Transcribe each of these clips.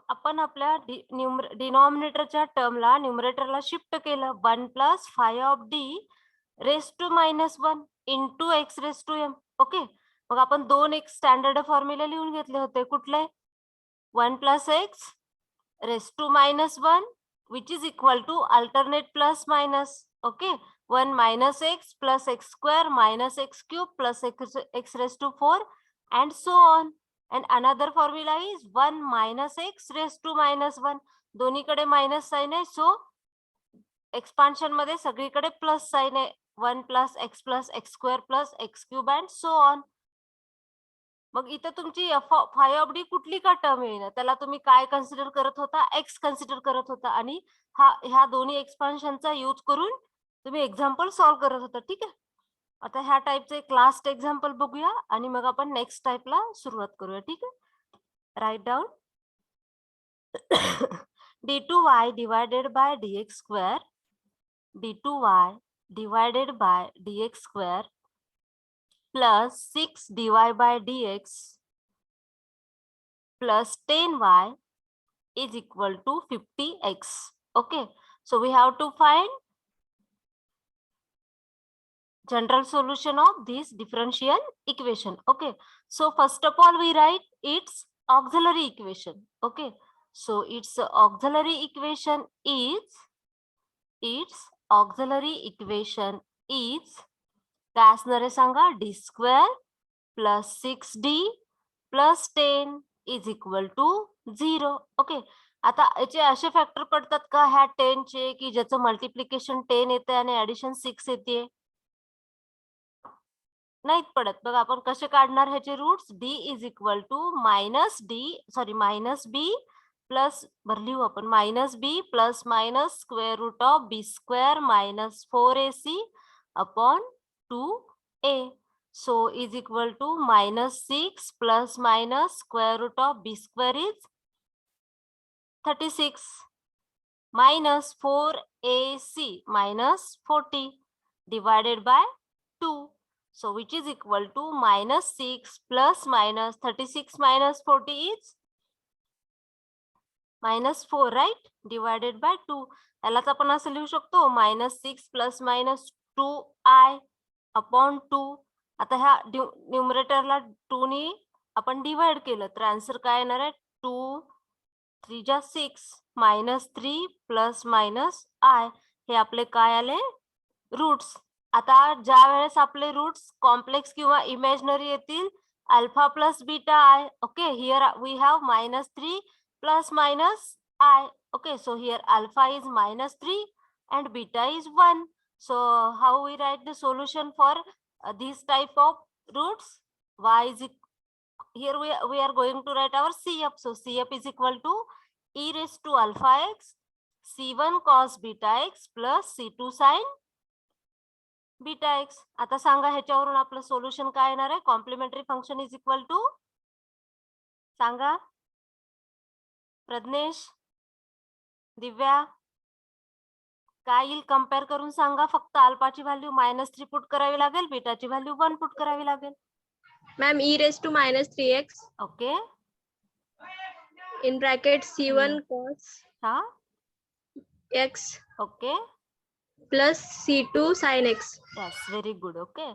आपण आपल्या डिनॉमिनेटरच्या टर्मला न्यूमरेटरला शिफ्ट केलं. 1 plus 5 of D raise to -1 into X raise to M. Okay. मग आपण 2 एक स्टँडर्ड फॉर्म्युले लिहून घेतले होते. कुठले? 1 plus X raise to -1 which is equal to alternate plus minus. Okay. 1 minus x plus x square minus x cube plus x raised to 4 and so on. And another formula is 1 minus x raised to -1. दोन्हीकडे minus sign आहे. So expansion मध्ये सगळीकडे plus sign आहे. 1 plus X square plus x cube and so on. मग इथे तुमची five of D कुठली का टर्म येईल? त्याला तुम्ही काय कन्सिडर करत होता? एक्स कन्सिडर करत होता आणि ह्या दोन्ही एक्सपान्शनचा यूज करून तुम्ही एक्झाम्पल सॉल्व्ह करत होता. ठीक आहे. आता ह्या टाइपचं एक लास्ट एक्झाम्पल बघूया आणि मग आपण नेक्स्ट टाइपला सुरुवात करूया. ठीक आहे. Write down. d2y divided by dx square, d2y divided by dx square plus 6 dy by dx plus 10y is equal to 50x. Okay, so we have to find general solution of this differential equation. Okay, so first of all we write its auxiliary equation. Okay, so its auxiliary equation is काय असणार आहे सांगा? D square plus 6d plus 10 is equal to 0. Okay. आता याचे असे factor पडतात का ह्या 10 चे की ज्याचं मल्टिप्लिकेशन 10 येते आणि ऍडिशन 6 येते? नाहीत पडत. बघा आपण कसे काढणार ह्याचे roots? D is equal to minus B plus लिहू आपण minus B plus minus square root of B square minus 4ac upon 2a. So is equal to -6 plus minus square root of b square is 36 minus 4ac minus 40 divided by 2. So which is equal to -6 plus minus 36 minus 40 is -4, right? Divided by 2. यालाच आपण असं लिहू शकतो -6 plus minus 2i upon 2. आता ह्या न्यूमरेटरला 2 ने आपण divide केलं तर आन्सर काय येणार आहे? 2 3 जा 6 -3 प्लस मायनस आय. हे आपले काय आले? रूट्स. आता ज्या वेळेस आपले रूट्स कॉम्प्लेक्स किंवा इमॅजिनरी येतील alpha plus beta I. Okay, here we have -3 plus minus I. Okay, so here alpha is -3 and beta is 1. So how we write the solution for this type of roots? Y is here we are going to write our CF. So CF is equal to e raised to alpha x c1 cos beta x plus c2 sin beta x. आता सांगा ह्याच्यावरून आपलं solution काय येणार आहे? Complementary function is equal to सांगा प्रज्ञेश, दिव्या, काय येईल कंपेअर करून सांगा. फक्त अल्फाची व्हॅल्यू -3 पुट करावी लागेल, बीटाची व्हॅल्यू 1 पुट करावी लागेल. Ma'am e raised to -3x. Okay. In bracket c1 cos हा x. Okay. Plus c2 sin x. Yes, very good. Okay,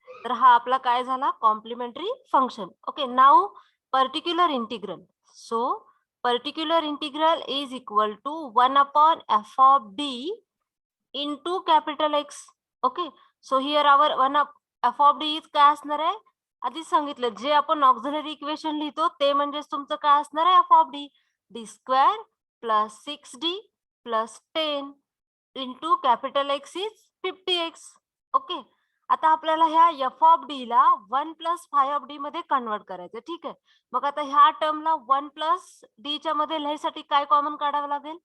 तर हा आपला काय झाला? Complementary function. Okay, now particular integral. So particular integral is equal to 1 upon f of d into capital X. Okay, so here our 1 of f of d is काय असणार आहे? आधीच सांगितलं जे आपण ऑक्झिलरी इक्वेशन लिहितो ते म्हणजेच तुमचं काय असणार आहे? f of d. d square plus 6d plus 10 into capital X is 50x. Okay, आता आपल्याला ह्या एफ ऑफ डी ला 1 प्लस 5 ऑफ डी मध्ये कन्वर्ट करायचं. ठीक आहे. मग आता ह्या टर्मला 1 प्लस डी च्या मध्ये लिहायसाठी काय कॉमन काढावं लागेल?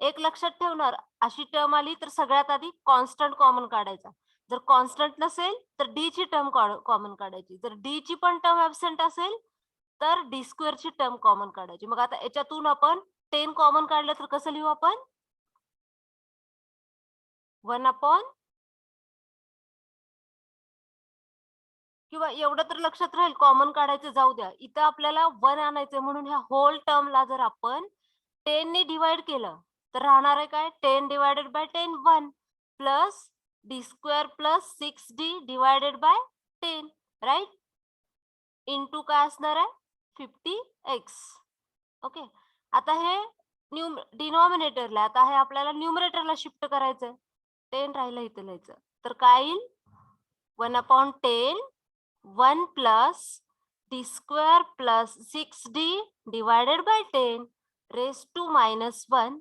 एक लक्षात ठेवणार, अशी टर्म आली तर सगळ्यात आधी कॉन्स्टंट कॉमन काढायचा. जर कॉन्स्टंट नसेल तर डी ची टर्म कॉमन काढायची. जर डी ची पण टर्म ऍबसेंट असेल तर डी स्क्वेअर ची टर्म कॉमन काढायची. मग आता याच्यातून आपण 10 कॉमन काढलं तर कसं लिहू आपण? 1 अपॉन किंवा एवढं तर लक्षात राहील, कॉमन काढायचं जाऊ द्या. इथं आपल्याला 1 आणायचं म्हणून ह्या होल टर्मला जर आपण 10 ने डिवाइड केलं तर राहणार आहे काय, 10 divided by 10 1 plus D square plus 6d divided by 10 right, into काय असणार आहे 50x. ओके, आता हे डिनॉमिनेटरला, आता हे आपल्याला न्यूमरेटरला शिफ्ट करायचंय. 10 राहिलं इथं लिहायचं, तर काय येईल 1/10 1 plus D square plus 6d divided by 10 raise to minus 1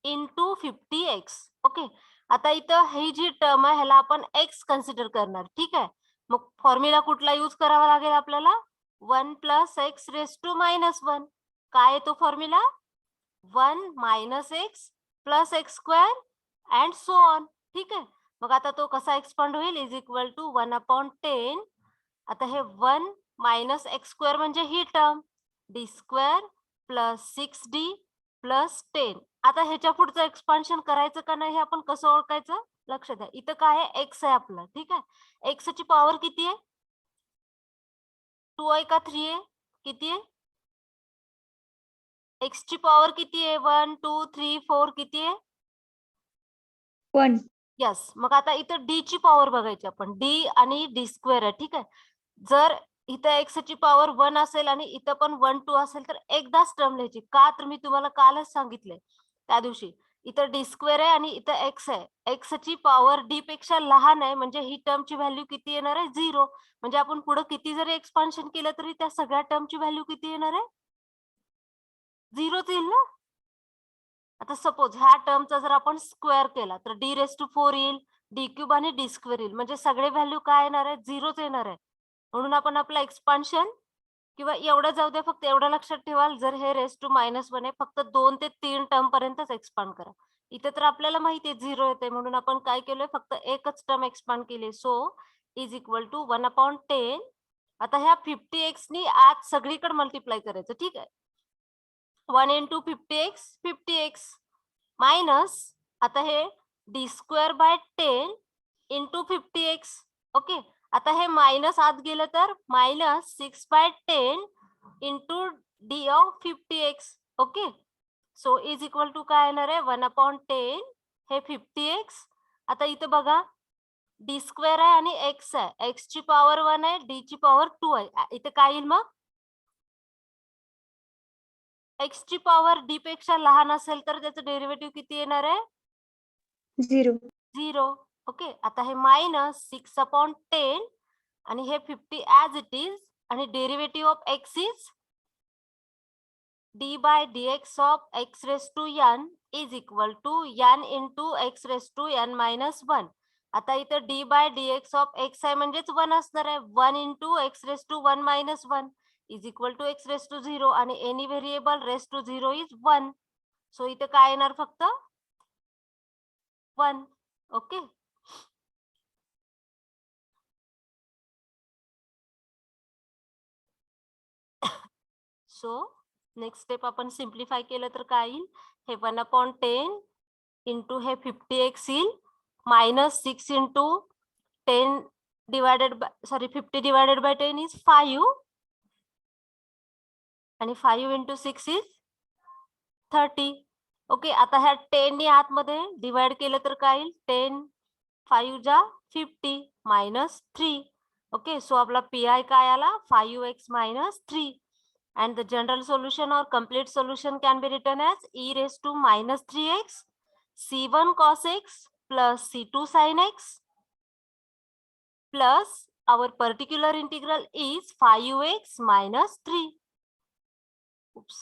into 50x. Okay, आता इथं ही जी टर्म आहे ह्याला आपण x कन्सिडर करणार. ठीक आहे, मग फॉर्म्युला कुठला यूज करावा लागेल आपल्याला, 1 plus X raise to minus 1. काय आहे तो formula, 1 minus X plus X square and so on. ठीक आहे, मग आता तो कसा एक्सपांड होईल, इज इक्वल टू 1/10. आता हे 1 मायनस एक्स स्क्वेअर म्हणजे ही term, D square plus 6d plus 10. आता ह्याच्या पुढचं एक्सपान्शन करायचं का नाही हे आपण कसं ओळखायचं, लक्ष द्या. इथं काय आहे, एक्स आहे आपला. ठीक आहे, एक्स ची पॉवर किती आहे, 2 आहे का 3 आहे, किती आहे, एक्स ची पॉवर किती आहे, 1 2 3 4 किती आहे, 1. यस. मग आता इथं डी ची पॉवर बघायची आपण, डी आणि डी स्क्वेअर आहे. ठीक आहे, जर इथं एक्स ची पॉवर 1 असेल आणि इथं पण 1 2 असेल तर एकदाच टर्म लिहायची. का, तर मी तुम्हाला कालच सांगितलंय त्या दिवशी, इथं डी स्क्वेअर आहे आणि इथं एक्स आहे. एक्स ची पॉवर डी पेक्षा लहान आहे म्हणजे ही टर्मची व्हॅल्यू किती येणार आहे, 0. म्हणजे आपण पुढे किती जरी एक्सपान्शन केलं तरी त्या सगळ्या टर्मची व्हॅल्यू किती येणार आहे, 0च येईल ना. आता सपोज ह्या टर्मचा जर आपण स्क्वेअर केला तर डी रेस टू 4 येईल, डी क्यूब आणि डी स्क्वेअर येईल, म्हणजे सगळे व्हॅल्यू काय येणार आहे, 0च येणार आहे. म्हणून आपण आपलं एक्सपान्शन किंवा एवढं जाऊ द्या, फक्त एवढं लक्षात ठेवाल, जर हे रेस टू -1 आहे फक्त 2 ते 3 टर्म पर्यंतच एक्सपांड करा. इथे तर आपल्याला माहिती आहे 0 येते, म्हणून आपण काय केलंय, फक्त एकच टर्म एक्सपांड केली. So is equal to 1/10. आता ह्या 50x नी आज सगळीकडे मल्टिप्लाय करायचं. ठीक आहे, 1 इंटू 50x 50x मायनस, आता हे D square by 10 into 50x. Okay, आता हे मायनस आत गेलं तर minus 6/10 into D of 50x. Okay, so is equal to काय येणार आहे, 1/10 हे 50x. आता इथं बघा डी स्क्वेअर आहे आणि एक्स आहे, एक्स ची पॉवर 1 आहे, डी ची पॉवर 2 आहे. इथे काय येईल मग, एक्स ची पॉवर डी पेक्षा लहान असेल तर त्याचं डेरिव्हेटिव्ह किती येणार आहे, 0. 0. ओके, आता हे मायनस 6/10 आणि हे 50 ऍज इट इज, आणि derivative of x is D by dx of x raise to n is equal to n into x raise to n minus 1. आता इथं D by dx of x आहे म्हणजेच 1 असणार आहे, 1 into x raise to 1 minus 1 is equal to x raise to 0, आणि any variable raise to 0 is 1. So इथं काय येणार, फक्त 1. ओके, सो नेक्स्ट स्टेप आपण सिम्प्लिफाय केलं तर काय येईल, हे 1/10 इंटू हे 50x येईल, minus 6 into 10 divided bye 50 divided by 10 is 5, आणि 5 इंटू 6 इज 30. ओके, आता ह्या 10 ने आतमध्ये डिवाइड केलं तर काय येईल, 10 5 जा 50 मायनस 3. ओके, सो आपला पीआय काय आला, 5x minus 3. And the general solution or complete solution can be written as e raised to minus 3x c1 cos x plus c2 sin x plus our particular integral is 5x minus 3. Oops.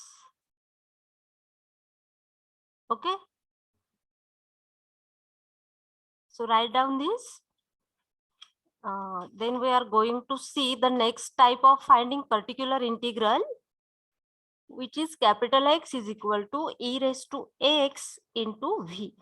Okay. So write down this. Then we are going to see the next type of finding particular integral, which is capital X is equal to e raised to ax into v.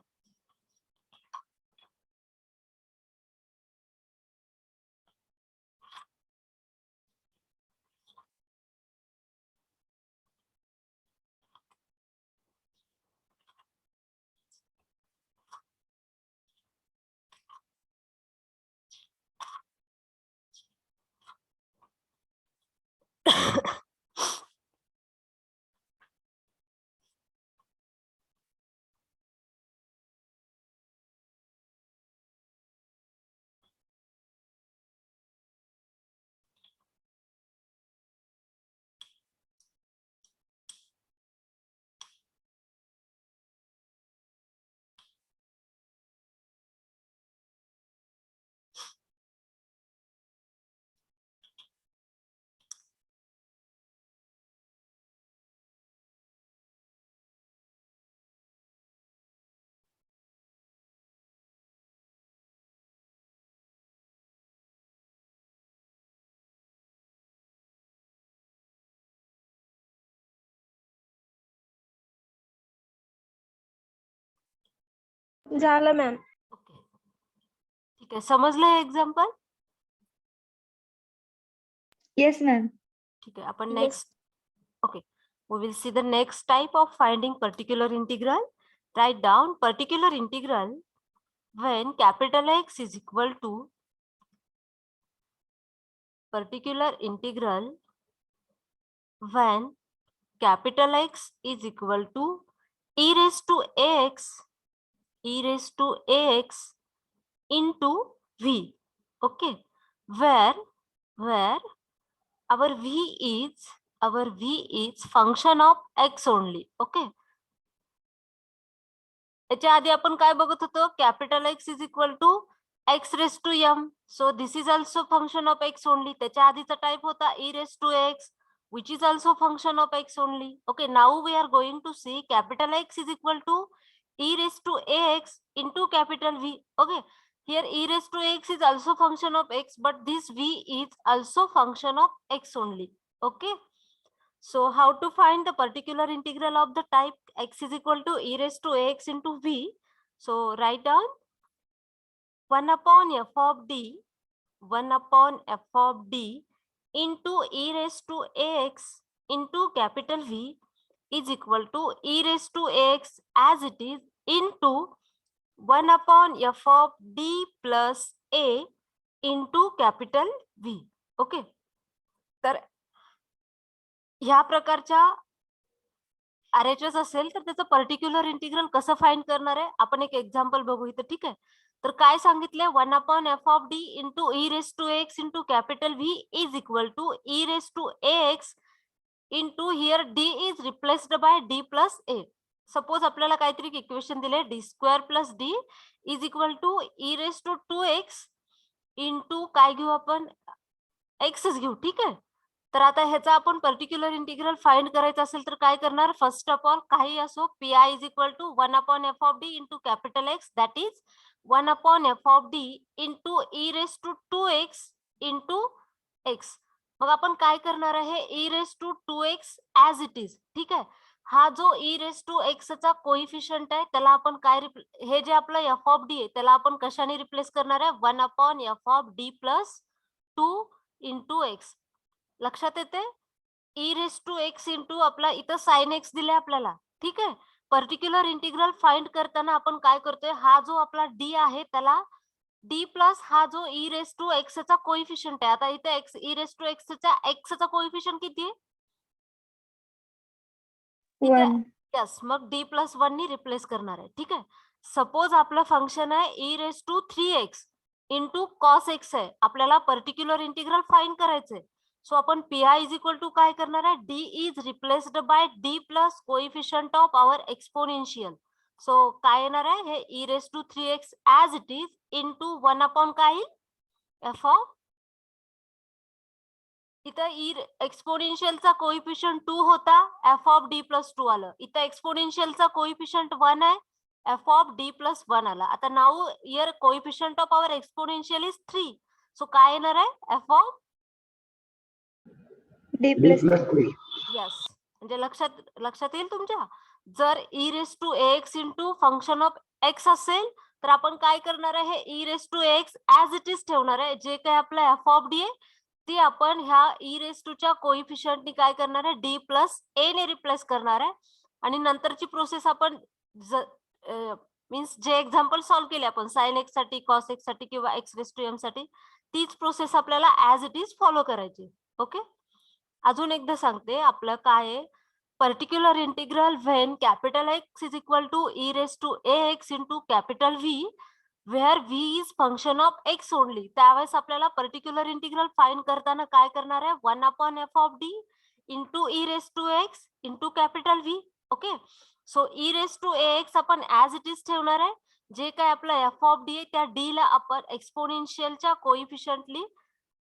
झालं ma'am. Okay, ठीक आहे. समजलं हे example? Yes, ma'am. ठीक आहे. आपण Yes. Next, okay, we will see the next type of finding particular integral. Write down particular integral when capital X is equal to particular integral when capital X is equal to e raised to ax into v. Okay, where our v is function of x only. Okay, याच्या आधी आपण काय बघत होतो? Capital X is equal to X raise to M. So this is also function of X only. त्याच्या आधीचा type होता E raise to X which is also function of x only. Okay, now we are going to see capital X is equal to e raised to ax into capital V. Okay, here e raised to x is also function of x, but this V is also function of x only. Okay, so how to find the particular integral of the type x is equal to e raised to ax into V? So write down 1 upon f of d, 1 upon f of d into e raised to ax into capital V is equal to e raised to ax as it is into 1 upon f of d plus a into capital V. Okay, तर ह्या प्रकारच्या RHS असेल तर त्याचं particular integral कसं find करणार आहे आपण एक एक्झाम्पल बघू इथं. ठीक आहे, तर काय सांगितले? 1 upon f of d into e raised to x into capital V is equal to e raised to ax into here d is replaced by d plus a. Suppose आपल्याला काहीतरी इक्वेशन दिले d square plus d is equal to e raised to 2x into काय घेऊ आपण? x घेऊ. ठीक आहे, तर आता ह्याचा आपण पर्टिक्युलर इंटिग्रल फाइंड करायचं असेल तर काय करणार? फर्स्ट ऑफ ऑल काही असो P I is equal to 1 upon F of D into capital X that is 1 upon F of D into E raise to 2x into X. मग आपण काय करणार आहे? E raise to 2x as it is. ठीक आहे, हा जो E raise to X चा कोइफिशियंट आहे त्याला आपण काय हे जे आपलं एफ ऑफ डी आहे त्याला आपण कशाने रिप्लेस करणार आहे? 1 upon F of D plus 2 into X. लक्षात येते? E raise to X into आपला इथं साइन एक्स दिले आपल्याला. ठीक आहे, पर्टिक्युलर इंटिग्रल फाइंड करताना आपण काय करतोय? हा जो आपला डी आहे त्याला डी प्लस हा जो ई रेस टू एक्स चा कोइफिशियंट आहे. आता इथे X E raise to X चा कोइफिशियंट किती आहे? 1. यस, मग डी प्लस 1 नी रिप्लेस करणार आहे. ठीक आहे, सपोज आपलं फंक्शन आहे E raise to 3x into cos X आहे. आपल्याला पर्टिक्युलर इंटिग्रल फाइंड करायचंय. सो आपण P I is equal to काय करणार आहे? D is replaced by D plus coefficient of our exponential. So काय येणार आहे? हे E raise to 3x as it is into 1 upon काय येईल? एफ ऑफ, इथं ई एक्सपोनेन्शियलचा कोइफिशियंट 2 होता, एफ ऑफ डी प्लस 2 आलं. इथं एक्सपोनेन्शियलचा कोइफिशियंट 1 आहे, एफ ऑफ डी प्लस 1 आला. आता now here coefficient of our exponential is 3. So काय येणार आहे? F of D plus 3. Yes, म्हणजे लक्षात येईल तुमच्या. जर E raise to X into function of X असेल तर आपण काय करणार आहे? E raise to X as it is ठेवणार आहे. जे काही आपलं एफ ऑफ डी आहे ती आपण ह्या ई रेस टू च्या कोइफिशियंटनी काय करणार आहे? डी प्लस ए ने रिप्लेस करणार आहे. आणि नंतरची प्रोसेस आपण मीन्स जे एक्झाम्पल सॉल्व्ह केले आपण साइन एक्स साठी, कॉस एक्स साठी किंवा एक्स रेस टू एम साठी, तीच प्रोसेस आपल्याला ऍज इट इज फॉलो करायची. ओके, अजून एकदा सांगते आपलं काय आहे. Particular integral when capital X is equal to e raise to ax into capital V, where V is function of x only. त्यावेळेस आपल्याला पर्टिक्युलर इंटिग्रल फाइंड करताना काय करणार आहे, 1/f(d) into e raise to x into capital V. Okay, so e raise to ax आपण as it is ठेवणार आहे. जे काय आपलं f(d) आहे त्या d ला आपण एक्सपोनेन्शियलच्या कोइफिशियंटली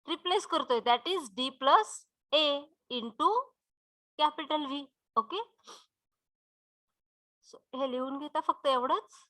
रिप्लेस करतोय, that is d plus a into capital V. Okay, हे लिहून घेता फक्त एवढंच.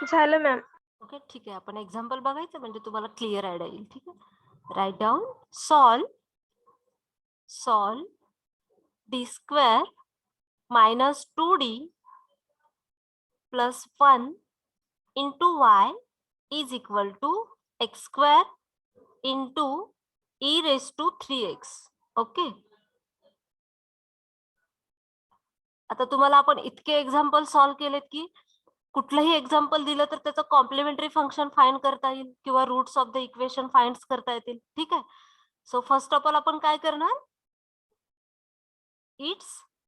झालं मॅम. ओके, ठीक आहे. आपण एक्झाम्पल बघायचं म्हणजे तुम्हाला क्लिअर आयडिया येईल. ठीक आहे, write down. Solve d square minus 2d plus 1 into y is equal to x square into e raise to 3x. Okay, आता तुम्हाला आपण इतके एक्झाम्पल सॉल्व केलेत की कुठलंही एक्झाम्पल दिलं तर त्याचं कॉम्प्लिमेंटरी फंक्शन फाइंड करता येईल किंवा roots of the equation find करता येतील. ठीक आहे, सो फर्स्ट ऑफ ऑल आपण काय करणार, it's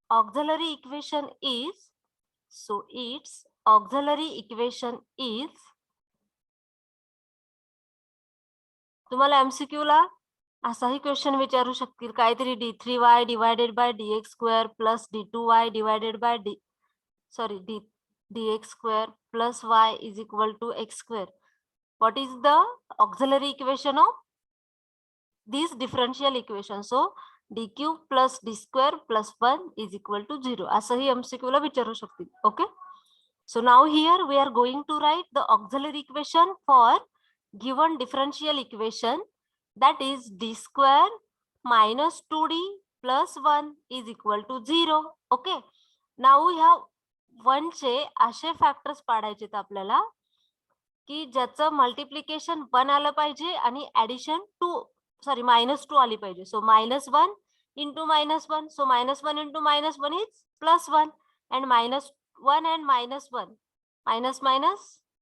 auxiliary equation is, so it's auxiliary equation is, तुम्हाला एमसीक्यू ला असाही क्वेश्चन विचारू शकतील काहीतरी, d3y divided by dx square plus d2y divided by dx square plus y is equal to x square. What is the auxiliary equation of this differential equation? So d cube plus d square plus 1 is equal to 0. असंही MCQ ला विचारू शकतील. Okay, so now here we are going to write the auxiliary equation for given differential equation, that is d square minus 2d plus 1 is equal to 0. Okay, now ह्या 1 चे असे factors पाडायचे आपल्याला की ज्याचं मल्टिप्लिकेशन 1 आलं पाहिजे आणि ऍडिशन -2 आली पाहिजे. So -1 into -1, so -1 into -1 is +1 and -1 and -1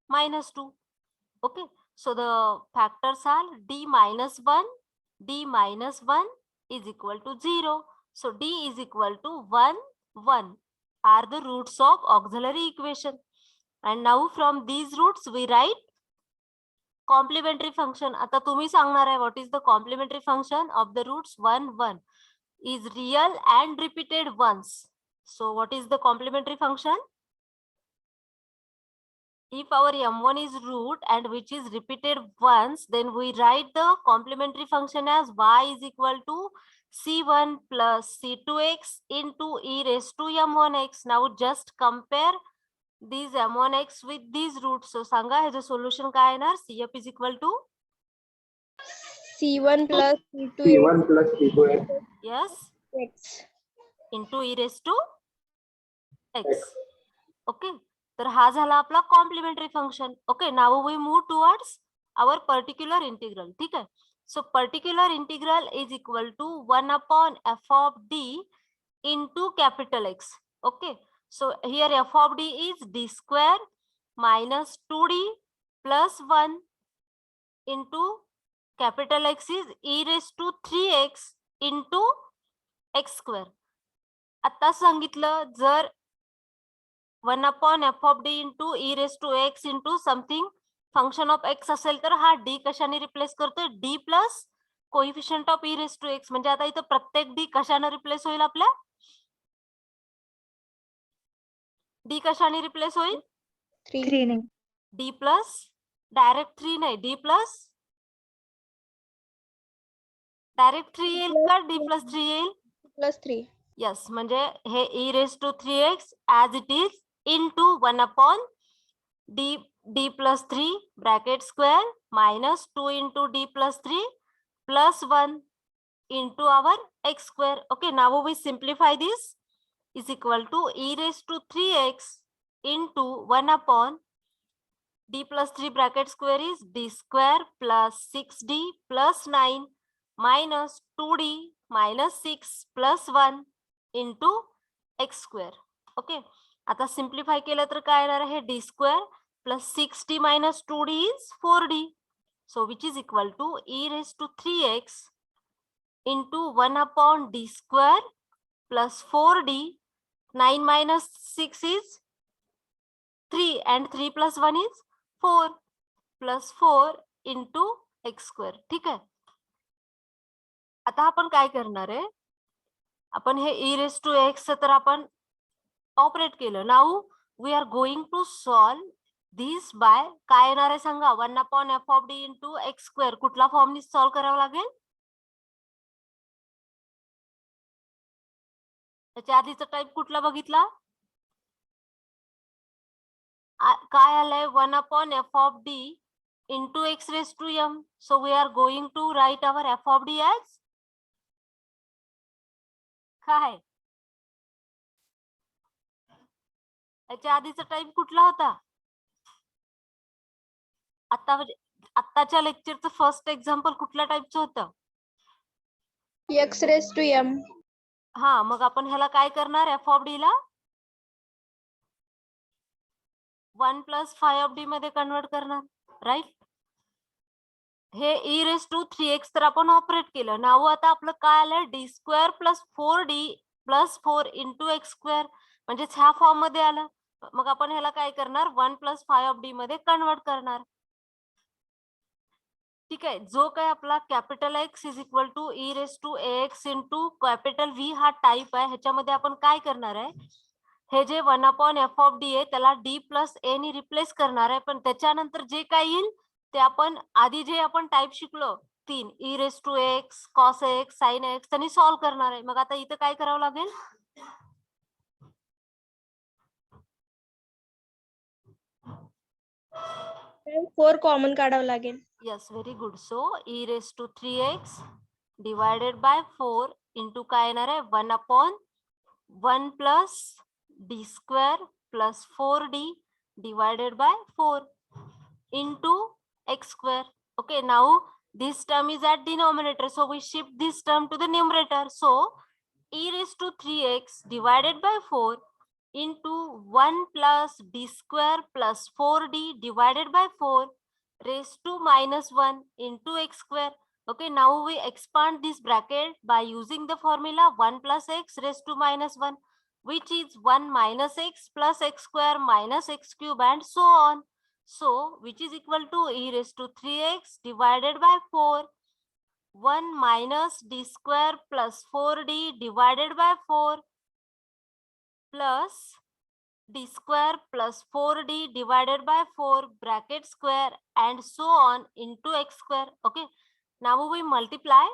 -2. Okay, so the factors are d -1 is equal to 0. So d is equal to 1 1 are the roots of auxiliary equation. And now from these roots we write complementary function. आता तुम्ही सांगणार आहे what is the complementary function of the roots 1 1 is real and repeated once. So what is the complementary function? If our m1 is root and which is repeated once, then we write the complementary function as y is equal to c1 plus c2x into e raised to m1x. Now just compare these m1x with these roots. So सांगा ह्याचं solution काय येणार, cf is equal to C1 plus C2 C1 plus C2x. yes x. into e raised to x. Okay, तर हा झाला आपला complementary function. Okay, now we move towards our particular integral. ठीक आहे, so particular integral is equal to 1/f of d into capital X. Okay, so here f of d is d square minus 2d plus 1 into capital X is e raised to 3x into x square. आता सांगितलं जर 1/f of d into e raised to x into something function of x असेल तर हा d कशाने replace करतोय, d plus coefficient of e raised to x. म्हणजे आता इथं प्रत्येक d कशाने रिप्लेस होईल, आपल्या d कशाने रिप्लेस होईल, 3 नाही. d प्लस डायरेक्ट 3 नाही, d प्लस डायरेक्ट 3 येईल का d+3 येईल? +3. यस, म्हणजे हे e⁻3x as it is into 1 d+3 bracket square minus 2 into d+3 plus 1 into our x square. Okay, now we simplify this is equal to e⁻3x into 1 d+3 bracket square is d square plus 6d plus 9 minus 2d minus 6 plus 1 into x square. Okay, आता simplify केलं तर काय येणार आहे? d square plus 6d minus 2d is 4d. So which is equal to e⁻3x into 1 d square plus 4d. 9 minus 6 is 3 and 3 plus 1 is 4 plus 4 into x square. ठीक आहे. आता आपण काय करणार आहे? आपण हे e⁻x तर आपण ऑपरेट केलं. Now we are going to solve this by काय येणार आहे सांगा? 1/f(d) into x square. कुठला फॉर्मनी सॉल्व करावं लागेल? त्याच्या आधीचा टाइप कुठला बघितला? काय आलंय? 1/f(d) into x⁻m. So we are going to write our f(d) as काय? याच्या आधीचा टाइप कुठला होता? आता म्हणजे आत्ताच्या लेक्चरचं फर्स्ट एक्झाम्पल कुठल्या टाइपचं होतं? x⁻m. हा, मग आपण ह्याला काय करणार? f(d) ला 1 + 5(d) मध्ये कन्वर्ट करणार, राईट? हे e⁻3x तर आपण ऑपरेट केलं. नाव आता आपलं काय आलं? d² + 4d + 4 into x², म्हणजेच ह्या फॉर्म मध्ये आलं. मग आपण ह्याला काय करणार? 1 + 5(d) मध्ये कन्वर्ट करणार. ठीक आहे. जो काय आपला capital X is equal to e⁻ax into capital V हा टाइप आहे. ह्याच्यामध्ये आपण काय करणार आहे? हे जे 1/f(d) आहे त्याला d + a ने रिप्लेस करणार आहे. पण त्याच्यानंतर जे काय येईल ते आपण आधी जे आपण टाइप शिकलो 3 e⁻x, cos x, sin x त्यांनी सॉल्व करणार आहे. मग आता इथं काय करावं लागेल? मॅम 4 कॉमन काढावं लागेल. Yes, very good. So e⁻3x divided by 4 into काय येणार आहे? 1/1 plus d² plus 4d divided by 4 into x². Okay, now this term is at denominator, so we shift this term to the numerator. So e⁻3x divided by 4 into 1 plus d² plus 4d divided by 4 raised to -1 into x². Okay, now we expand this bracket by using the formula 1 plus x raised to -1, which is 1 minus x plus x² minus x³ and so on. So which is equal to e⁻3x divided by 4 1 minus d² plus 4d divided by 4 plus d² plus 4d divided by 4 bracket square and so on into x². Okay, now we multiply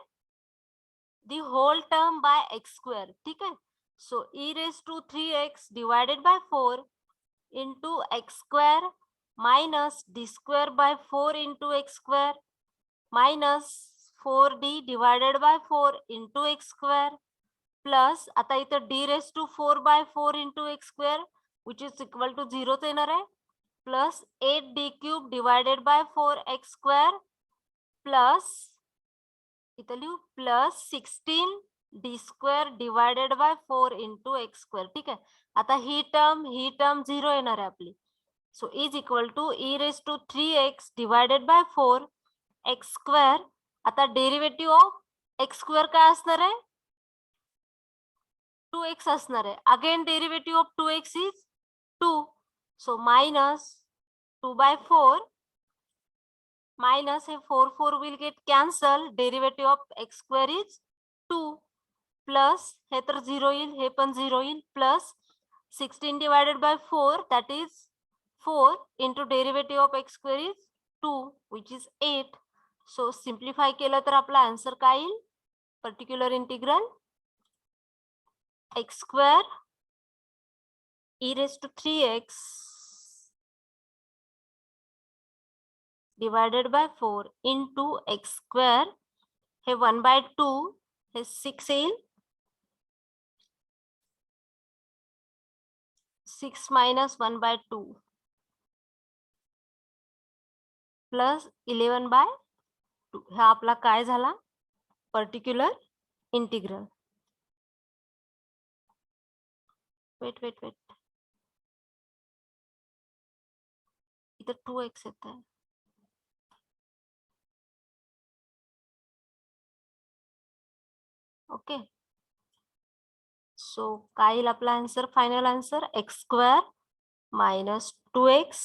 the whole term by x². ठीक है? So e⁻3x divided by 4 into x² minus d² by 4 into x² minus 4d divided by 4 into x² plus आता इथं d⁻4 by 4 into x² which is equal to 0 येणार आहे plus 8d³ divided by 4x² plus इथं लिहू plus 16d² divided by 4 into x². ठीक आहे. आता ही term 0 येणार आहे आपली. So is equal to e⁻3x divided by 4 x². आता डेरिव्हेटिव्ह ऑफ x² काय असणार आहे? 2x असणार आहे. Again derivative of 2x is 2. So minus 2/4 minus 4 will get cancelled. Derivative of x² is 2 plus हे तर 0 येईल, हे पण 0 येईल plus 16 divided by 4 that is 4 into derivative of x² is 2 which is 8. So simplify केलं तर आपला आन्सर काय येईल? Particular integral x square e raised to 3x divided by 4 into x square हे 1/2 हे 6 येईल 6 minus 1/2 प्लस 11/2 हा आपला काय झाला पर्टिक्युलर इंटिग्रल. वेट इथं 2x येत आहे. ओके सो काय येईल आपला answer final answer x square minus 2x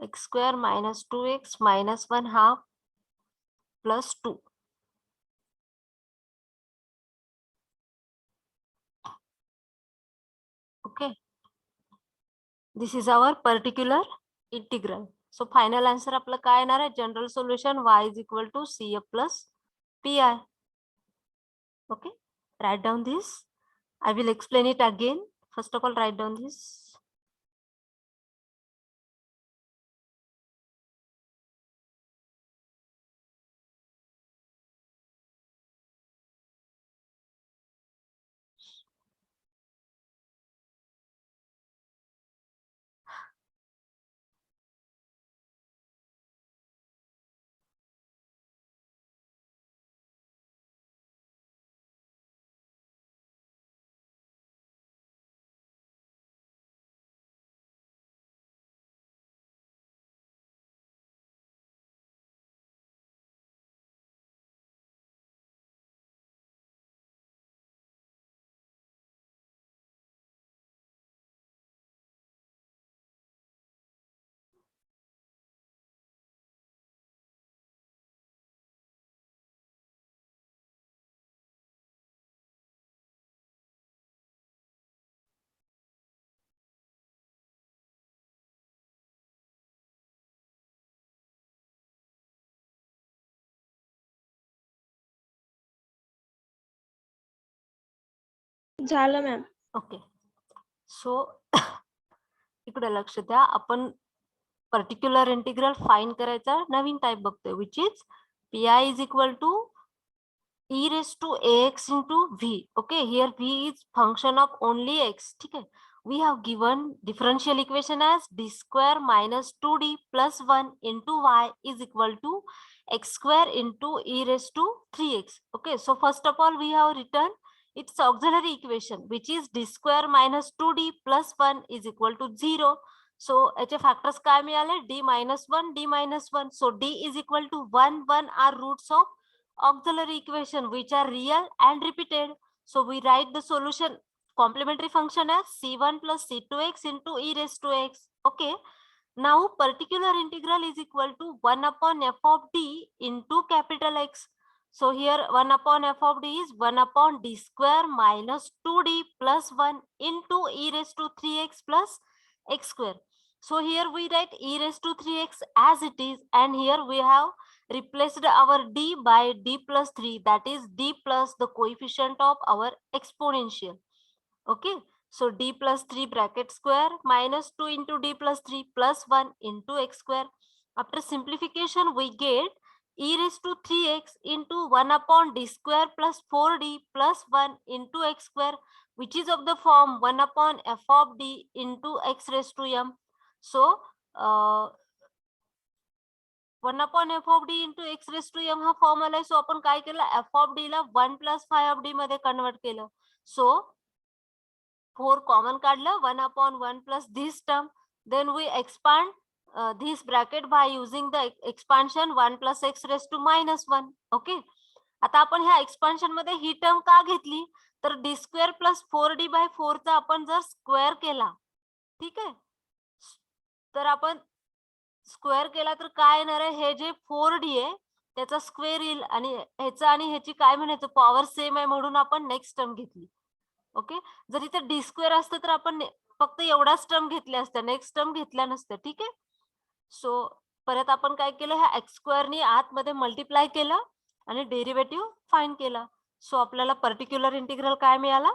x square minus 2x minus 1/2 plus 2. Okay, this is our particular integral. So final answer आपलं काय येणार आहे general solution y is equal to cf plus pi. Okay, write down this. I will explain it again. First of all, write down this. झालं ma'am. Okay so इकडे लक्ष द्या आपण particular integral find करायचा नवीन टाइप बघतोय which is pi is equal to e raised to ax into v. Okay, here v is function of only x. ठीक है, we have given differential equation as d square minus 2d plus 1 into y is equal to x square into e raised to 3x. Okay, so first of all we have written its auxiliary equation which is d square minus 2d plus 1 is equal to 0. So याचे factors काय मिळाले d minus 1 d minus 1. So d is equal to 1 1 are roots of auxiliary equation which are real and repeated. So we write the solution complementary function as c1 plus c2x into e raised to x. Okay, now particular integral is equal to 1 upon f of d into capital X. So here 1 upon f of d is 1 upon d square minus 2d plus 1 into e raised to 3x plus x square. So here we write e raised to 3x as it is, and here we have replaced our d by d plus 3, that is d plus the coefficient of our exponential. Okay, so d plus 3 bracket square minus 2 into d plus 3 plus 1 into x square. After simplification we get e raised to 3x into 1 upon d square plus 4d plus 1 into x square, which is of the form 1 upon f of d into x raised to m. So 1 upon f of d into x raised to m हा form आलाय. So आपण काय केलं f of d ला 1 plus 5 of d मध्ये convert केलं. So 4 common काढलं 1 upon 1 plus this term. Then we expand this bracket by using the expansion 1 plus x raised to minus 1. Okay, आता आपण ह्या एक्सपान्शन मध्ये ही टर्म का घेतली तर d square plus 4d bye 4 चा आपण जर स्क्वेअर केला, ठीक आहे, तर आपण स्क्वेअर केला तर काय येणार आहे हे जे 4d आहे त्याचा स्क्वेअर येईल आणि ह्याचा आणि ह्याची काय म्हणायचं पॉवर सेम आहे म्हणून आपण नेक्स्ट टर्म घेतली. ओके, जर इथे डी स्क्वेअर असतं तर आपण फक्त एवढाच टर्म घेतल्या असत्या, नेक्स्ट टर्म घेतल्या नसत्या. ठीक आहे. सो परत आपण काय केलं, ह्या एक्स स्क्वेअरनी आतमध्ये मल्टिप्लाय केलं आणि डेरिव्हेटिव्ह फाइंड केला. सो आपल्याला पर्टिक्युलर इंटिग्रल काय मिळाला,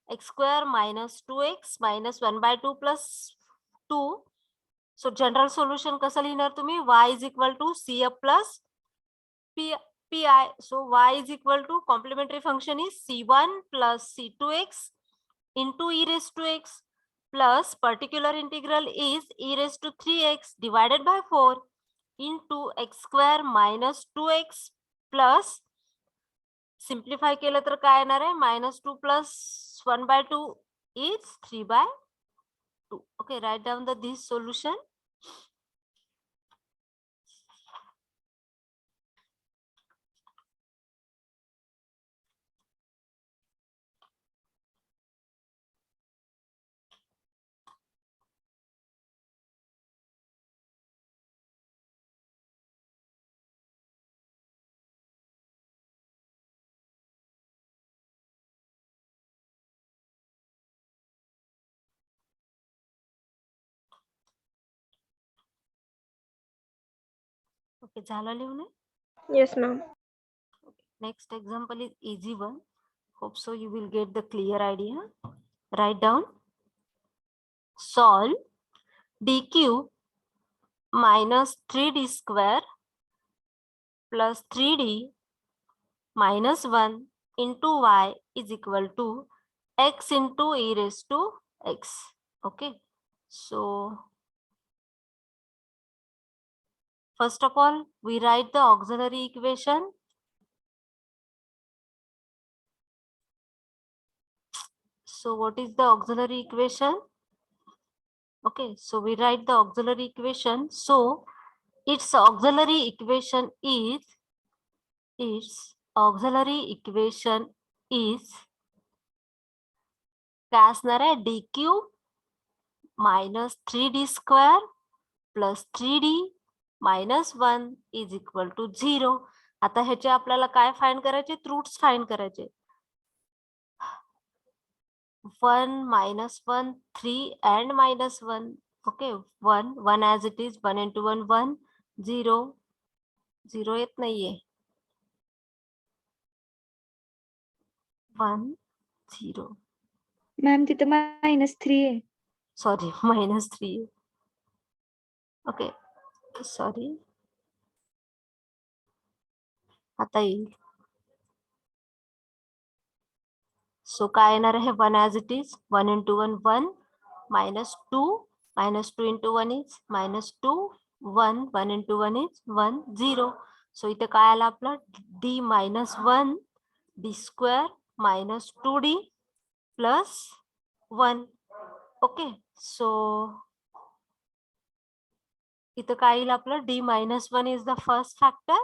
X square minus 2x minus 1/2 plus 2. So general solution कसं लिहिणार तुम्ही, y is equal to CF plus PI. So y is equal to complementary function is C1 plus C2x into e raised to x plus particular integral is e raised to 3x divided by 4 into x square minus 2x plus simplify केलं तर काय येणार आहे, -2 plus 1/2 is 3/2. Okay, write down this solution. Okay, झालं लिहून. Yes, ma'am. Next example is easy one. Hope so you will get the clear idea. Write down. Solve d cube minus 3d square plus 3d minus 1 into y is equal to x into e raised to x. Okay. So first of all, we write the auxiliary equation. So what is the auxiliary equation? Okay, so we write the auxiliary equation. So its auxiliary equation is काय असणार आहे, D cube minus 3d square plus 3d minus 1 is equal to 0. आता ह्याचे आपल्याला काय find करायचे, roots find करायचे. 1 minus 1 3 and minus 1. Okay, 1 as it is, 1 into 1 1, 0 0 येत नाहीये, 1 0. मॅम तिथं -3 आहे. सॉरी, -3. ओके, सॉरी, आता येईल. सो काय येणार आहे, 1 as it is, 1 into 1 1, -2 into 1 is -2, 1 1 into 1 is 1 0. So इथे काय आलं आपलं, d minus 1 d square minus 2d plus 1. Okay, so इथं काय येईल आपलं, d minus 1 is the first factor.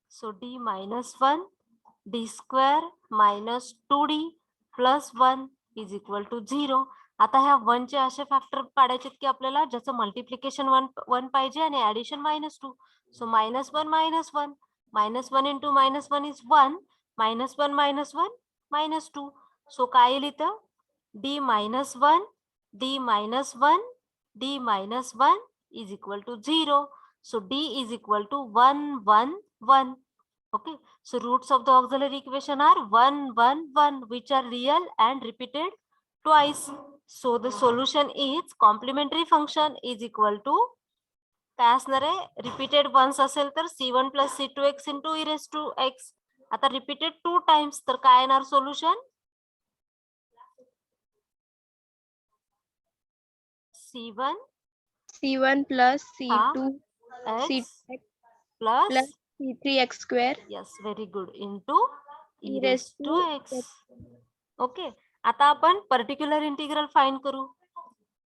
So d minus 1 d square minus 2d plus 1 is equal to 0. आता ह्या 1 चे असे फॅक्टर काढायचे की आपल्याला ज्याचं मल्टिप्लिकेशन 1 पाहिजे आणि addition -2. So -1 -1, -1 into -1 is 1, -1 -1 -2. So काय येईल इथं, d minus 1 d minus 1 d minus 1 is equal to 0. So d is equal to 1 1 1. Okay, so roots of the auxiliary equation are 1 1 1, which are real and repeated twice. So the solution is complementary function is equal to काय असणार आहे, repeated once असेल तर C1 plus C2x into e raised to x. आता repeated 2 times तर काय येणार solution, C1 plus C2 x C2x plus plus C3x square yes, very good, into e e raised raised to to x. Okay, आता आपण particular integral find करू.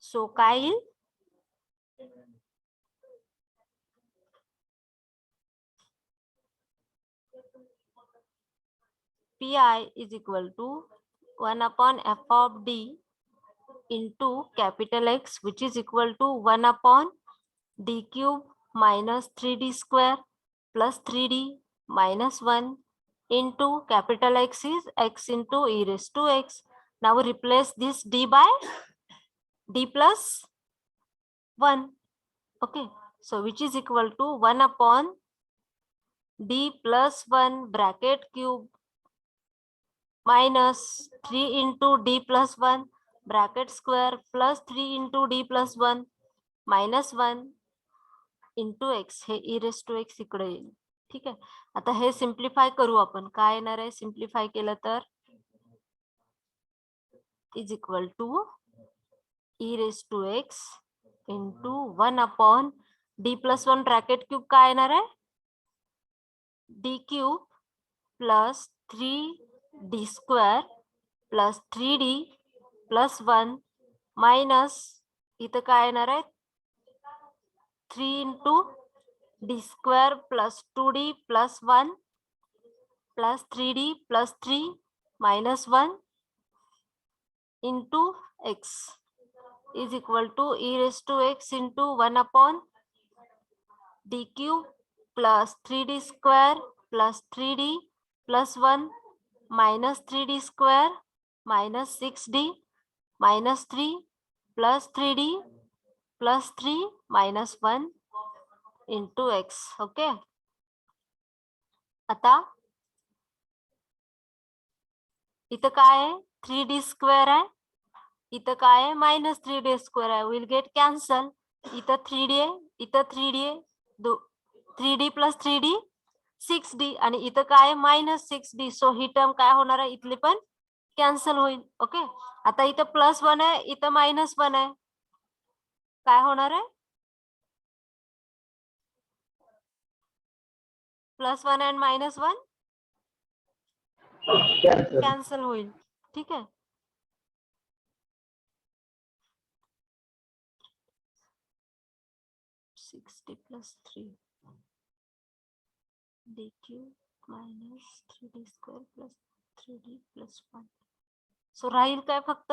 So काय येईल, pi is equal to 1 upon f of d into capital X, which is equal to 1 upon d cube minus 3d square plus 3d minus 1 into capital X is x into e raised to x. Now replace this d by d plus 1. Okay, so which is equal to 1 upon d plus 1 bracket cube minus 3 into d plus 1 bracket square plus 3 into d plus 1 minus 1 into x. हे e raised to x इकडे येईल. ठीक आहे. आता हे simplify करू आपण. काय येणार आहे सिम्प्लिफाय केलं तर is equal to e raised to x into 1 upon d plus 1 bracket cube काय येणार आहे d cube plus 3d square plus 3d plus 1 minus इथं काय येणार आहे 3 into d square plus 2d plus 1 plus 3d plus 3 minus 1 into x is equal to e raised to x into 1 upon d cube plus 3d square plus 3d plus 1 minus 3d square minus 6d minus 3 plus 3d plus 3 minus 1 into x. Okay. आता इथं काय आहे 3d square आहे इथं काय आहे minus 3d square आहे will get cancel. इथं 3d आहे इथं 3d आहे 3d plus 3d 6d आणि इथं काय आहे minus 6d. सो ही टर्म काय होणार आहे इथली पण कॅन्सल होईल. ओके. आता इथं प्लस 1 आहे इथं मायनस 1 आहे काय होणार आहे प्लस 1 and मायनस 1 कॅन्सल होईल. ठीक आहे. Sixty plus 3 d cube minus 3d square plus 3d plus 1. So राहील काय फक्त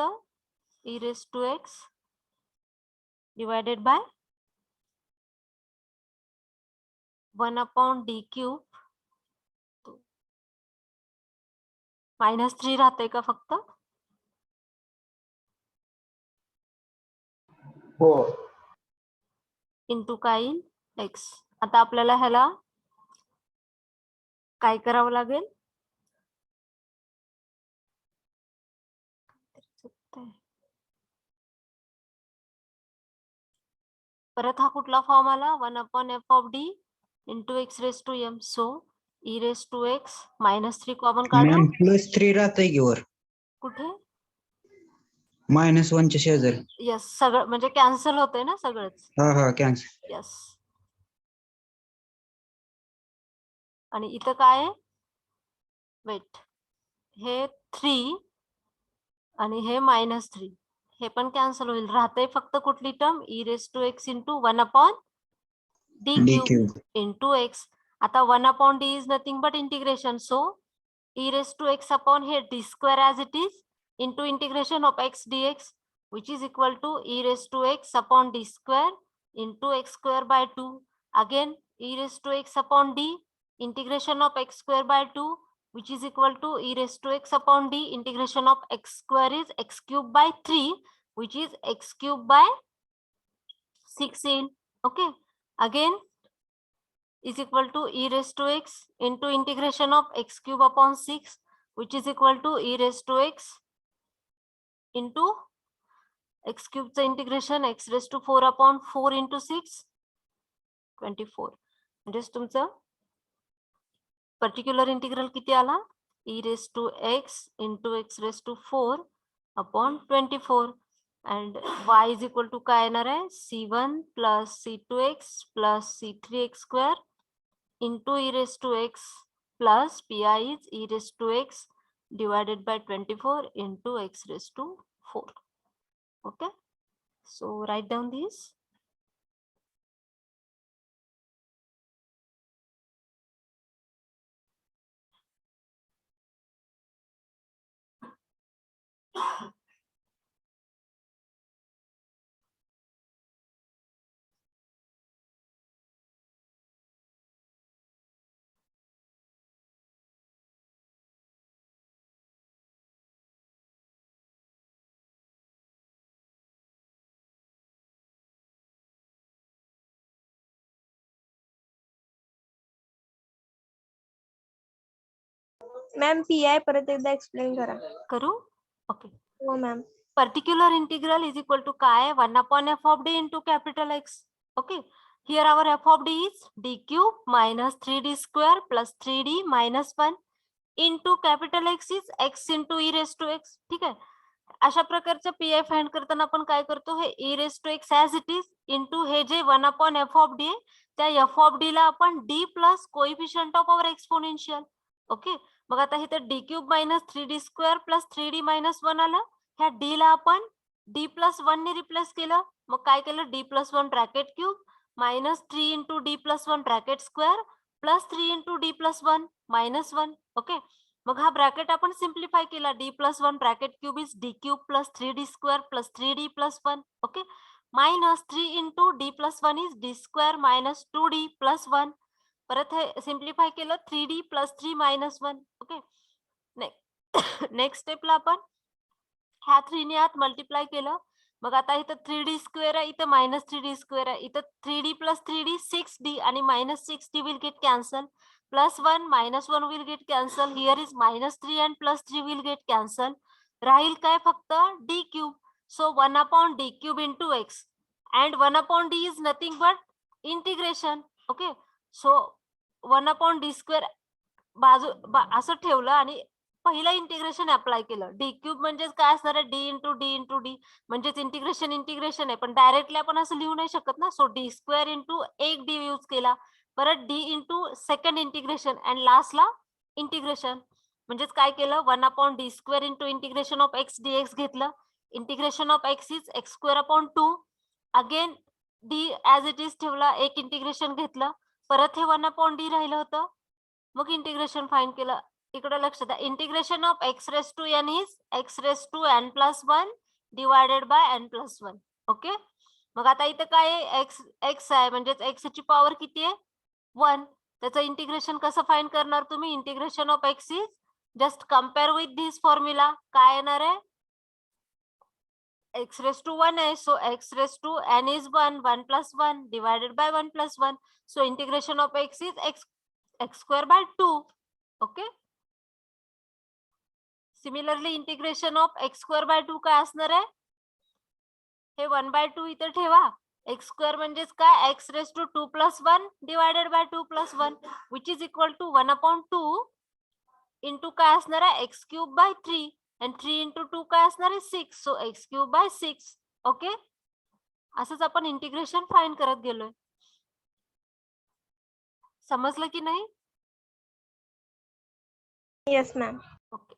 e raised to x divided by 1 upon d cube minus 3 राहते का फक्त हो इंटू काय येईल x. आता आपल्याला ह्याला काय करावं लागेल परत हा कुठला फॉर्म आला 1 upon f of d into x raised to m. So e raised to x minus 3 common काढू मॅम +3 राहतंय की वर कुठे -1 च्या शेजारी. यस सगळं म्हणजे कॅन्सल होतंय ना सगळंच. हा कॅन्सल. यस आणि इथं काय आहे वेट हे 3 आणि हे -3 हे पण कॅन्सल होईल राहते फक्त कुठली term e raised to x into 1 upon d d cube cube into x. आता 1 upon d is nothing but integration. So e raised to x upon here d square as it is into integration of x dx which is equal to e raised to x upon d square into x square by 2. Again e raised to x upon d integration of x square by 2 which is equal to e raised to x upon d integration of x square is x cube by 3 which is x cube by 16. Okay. Again is equal to e raised to x into integration of x cube upon 6 which is equal to e raised to x into x cube चं integration x raised to 4 upon 4 into 6 24 म्हणजेच तुमचं particular integral किती आला e raised to x into x raised to 4 upon 24 and y is equal to काय येणार आहे c1 plus c2x plus c3x square into e raised to x plus pi is e raised to x divided by 24 into x raised to 4. Okay, so write down this. Ma'am P I परत एकदा explain करा. करू? Okay. हो ma'am. Particular integral is equal to काय 1 upon f of d into capital X. Okay. Here our f of d is d cube minus 3d square plus 3d minus 1 into capital X is x into e raised to x. ठीक आहे. अशा प्रकारचं P I find करताना आपण काय करतो, हे e raised to x as it is into हे जे 1 upon f of d आहे त्या f of d ला आपण d plus coefficient of our exponential. Okay. मग आता हे तर d cube minus 3d square plus 3d minus 1 आलं. ह्या d ला आपण d प्लस 1 ने रिप्लेस केलं. मग काय केलं, d plus 1 bracket cube minus 3 into d plus 1 bracket square plus 3 into d plus 1 minus 1. Okay. मग हा ब्रॅकेट आपण सिम्प्लिफाय केला. d plus 1 bracket cube is d cube plus 3d square plus 3d plus 1. Okay. Minus 3 into d plus 1 is d square minus 2d plus 1. परत हे simplify केलं 3d plus 3 minus 1. Okay. Next स्टेपला आपण ह्या 3 ने आत multiply केलं. मग आता इथं 3d स्क्वेअर आहे, इथं मायनस 3d स्क्वेअर आहे, इथं 3d प्लस 3d 6d आणि minus 6d will get cancel. Plus 1 minus 1 will get cancel. Here is minus 3 and plus 3 will get cancel. राहील काय फक्त d cube. So 1 upon d cube into x and 1 upon d is nothing but integration. Okay. So 1 upon d square असं ठेवलं आणि पहिलं integration apply केलं. D cube म्हणजेच काय असणार आहे, डी इंटू डी म्हणजेच इंटिग्रेशन आहे, पण डायरेक्टली आपण असं लिहू नाही शकत ना. सो डी स्क्वेअर इंटू एक डी यूज केला, परत D into second integration and लास्टला इंटिग्रेशन. म्हणजेच काय केलं, 1 upon D square into integration of x D x घेतलं. Integration of x is x square upon 2. Again D as it is ठेवला, एक इंटिग्रेशन घेतलं, परत हे 1 अपॉन डी राहिलं होतं. मग इंटिग्रेशन फाइंड केलं. इकडे लक्ष द्या, integration of X raise to N is X raise to N plus 1 divided by N plus 1. Okay. मग आता इथं काय आहे, एक्स आहे म्हणजेच एक्स ची पॉवर किती आहे 1. त्याचं इंटिग्रेशन कसं फाइंड करणार तुम्ही, integration of x is just compare with this formula. काय येणार आहे, एक्स रेस टू 1 आहे, so X raise to N is 1 plus 1 divided by 1 plus 1. So integration of x is x square by 2. Okay. Similarly integration of X square by 2 काय असणार आहे, हे 1/2 इथे ठेवा. एक्स स्क्वेअर म्हणजेच काय, X raise to 2 plus 1 divided by 2 plus 1 which is equal to 1 upon 2 into काय असणार आहे, X cube by 3 and 3 into 2 काय असणार आहे 6. So X cube by 6. Okay. असंच आपण इंटिग्रेशन फाइंड करत गेलोय. समजलं की नाही? Yes ma'am. ओके.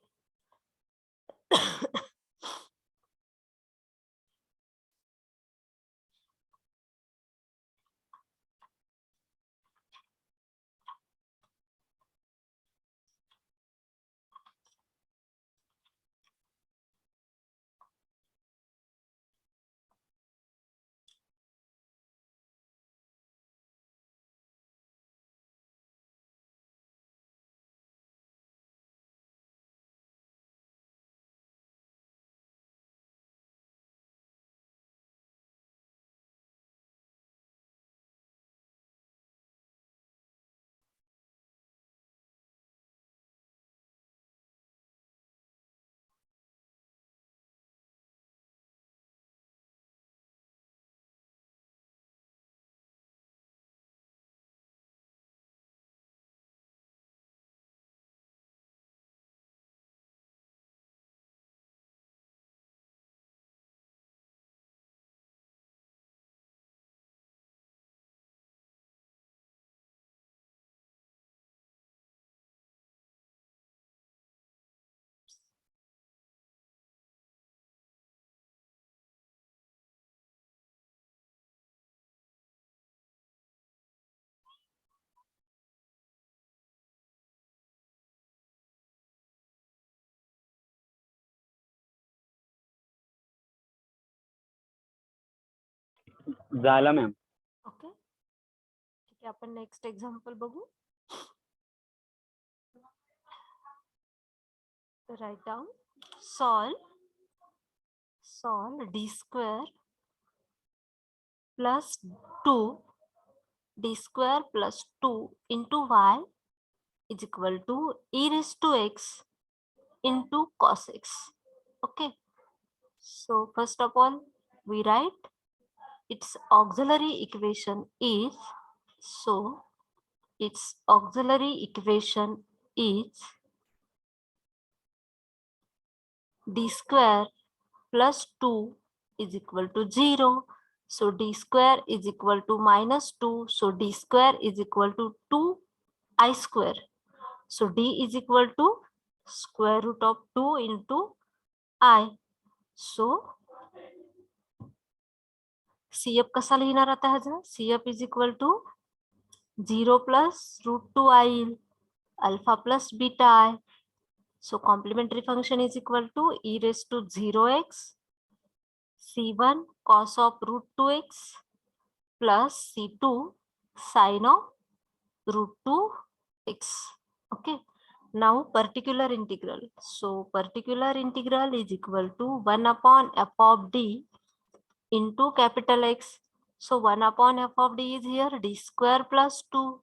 झाला मॅम. ओके. ठीक आहे, आपण नेक्स्ट एक्झाम्पल बघू. Write down, solve D square plus 2 D square plus 2 into Y is equal to e raised to x into cos x. Okay, so first of all we write its auxiliary equation is, so its auxiliary equation is d square plus 2 is equal to 0. So d square is equal to minus 2. So d square is equal to 2i square. So d is equal to square root of 2 into I. So CF कसा लिहिणार आता ह्याचा? CF is equal to 0 plus root 2i alpha plus beta I. So complementary function is equal to e raised to 0x c1 cos of root 2x plus c2 sin of root 2x. Okay, now particular integral. So particular integral is equal to 1 upon f of d into capital X. So 1 upon f of d is here d square plus 2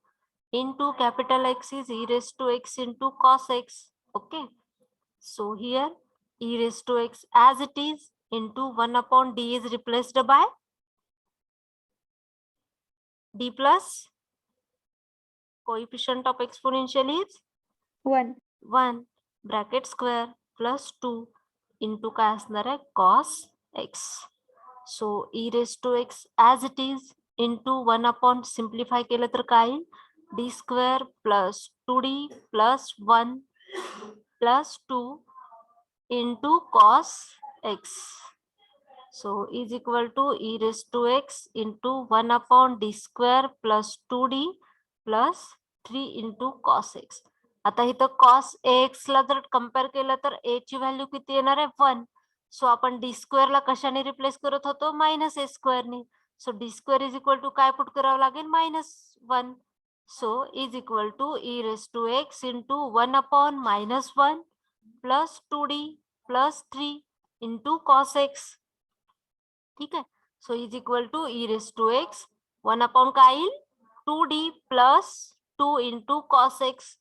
into capital X is e raised to x into cos x. Okay, so here e raised to x as it is into 1 upon d is replaced by d plus coefficient of exponential is 1. 1 bracket square plus 2 into काय असणार आहे cos x. So e raised to x as it is into 1 upon simplify केलं तर काय येईल d square plus 2d plus 1 plus 2 into cos x. So is equal to e raised to x into 1 upon d square plus 2d plus 3 into cos x. आता इथं cos ax ला जर compare केलं तर a ची value किती येणार आहे 1. सो आपण d स्क्वेअर ला कशाने रिप्लेस करत होतो मायनस a स्क्वेअर ने. So d square is equal to काय पुट करावं लागेल -1. So is equal to e raise to x into 1 upon -1 plus 2d plus 3 into cos x. ठीक आहे, so is equal to e raise to x 1 upon काय येईल 2d plus 2 into cos x.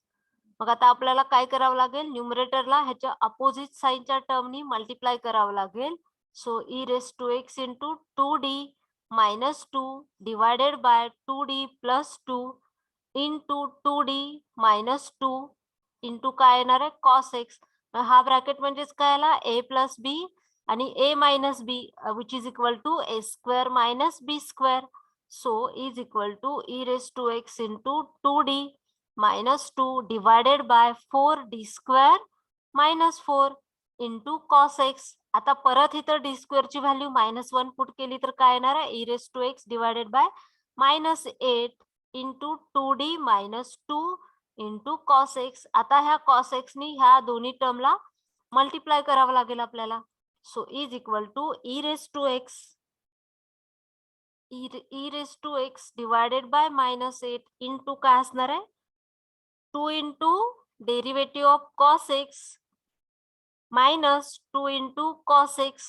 मग आता आपल्याला काय करावं लागेल न्यूमरेटरला ह्याच्या अपोजिट साइनच्या टर्मनी मल्टिप्लाय करावं लागेल. So e raise to x into 2d minus 2 divided by 2d plus 2 into 2d minus 2 into काय येणार आहे cos x. हा ब्रॅकेट म्हणजेच काय आला a प्लस b आणि a minus b which is equal to a square minus b square. So is equal to e raise to x into 2d minus 2 divided by 4d square minus 4 into cos x. आता परत इथं d square ची value -1 put केली तर काय येणार आहे e raised to x divided by -8 into 2d minus 2 into cos x. आता ह्या cos x नी ह्या दोन्ही टर्मला मल्टिप्लाय करावं लागेल आपल्याला. So is equal to e raised to x e raised to x divided by -8 into काय असणार आहे 2 into derivative of cos x minus 2 into cos x.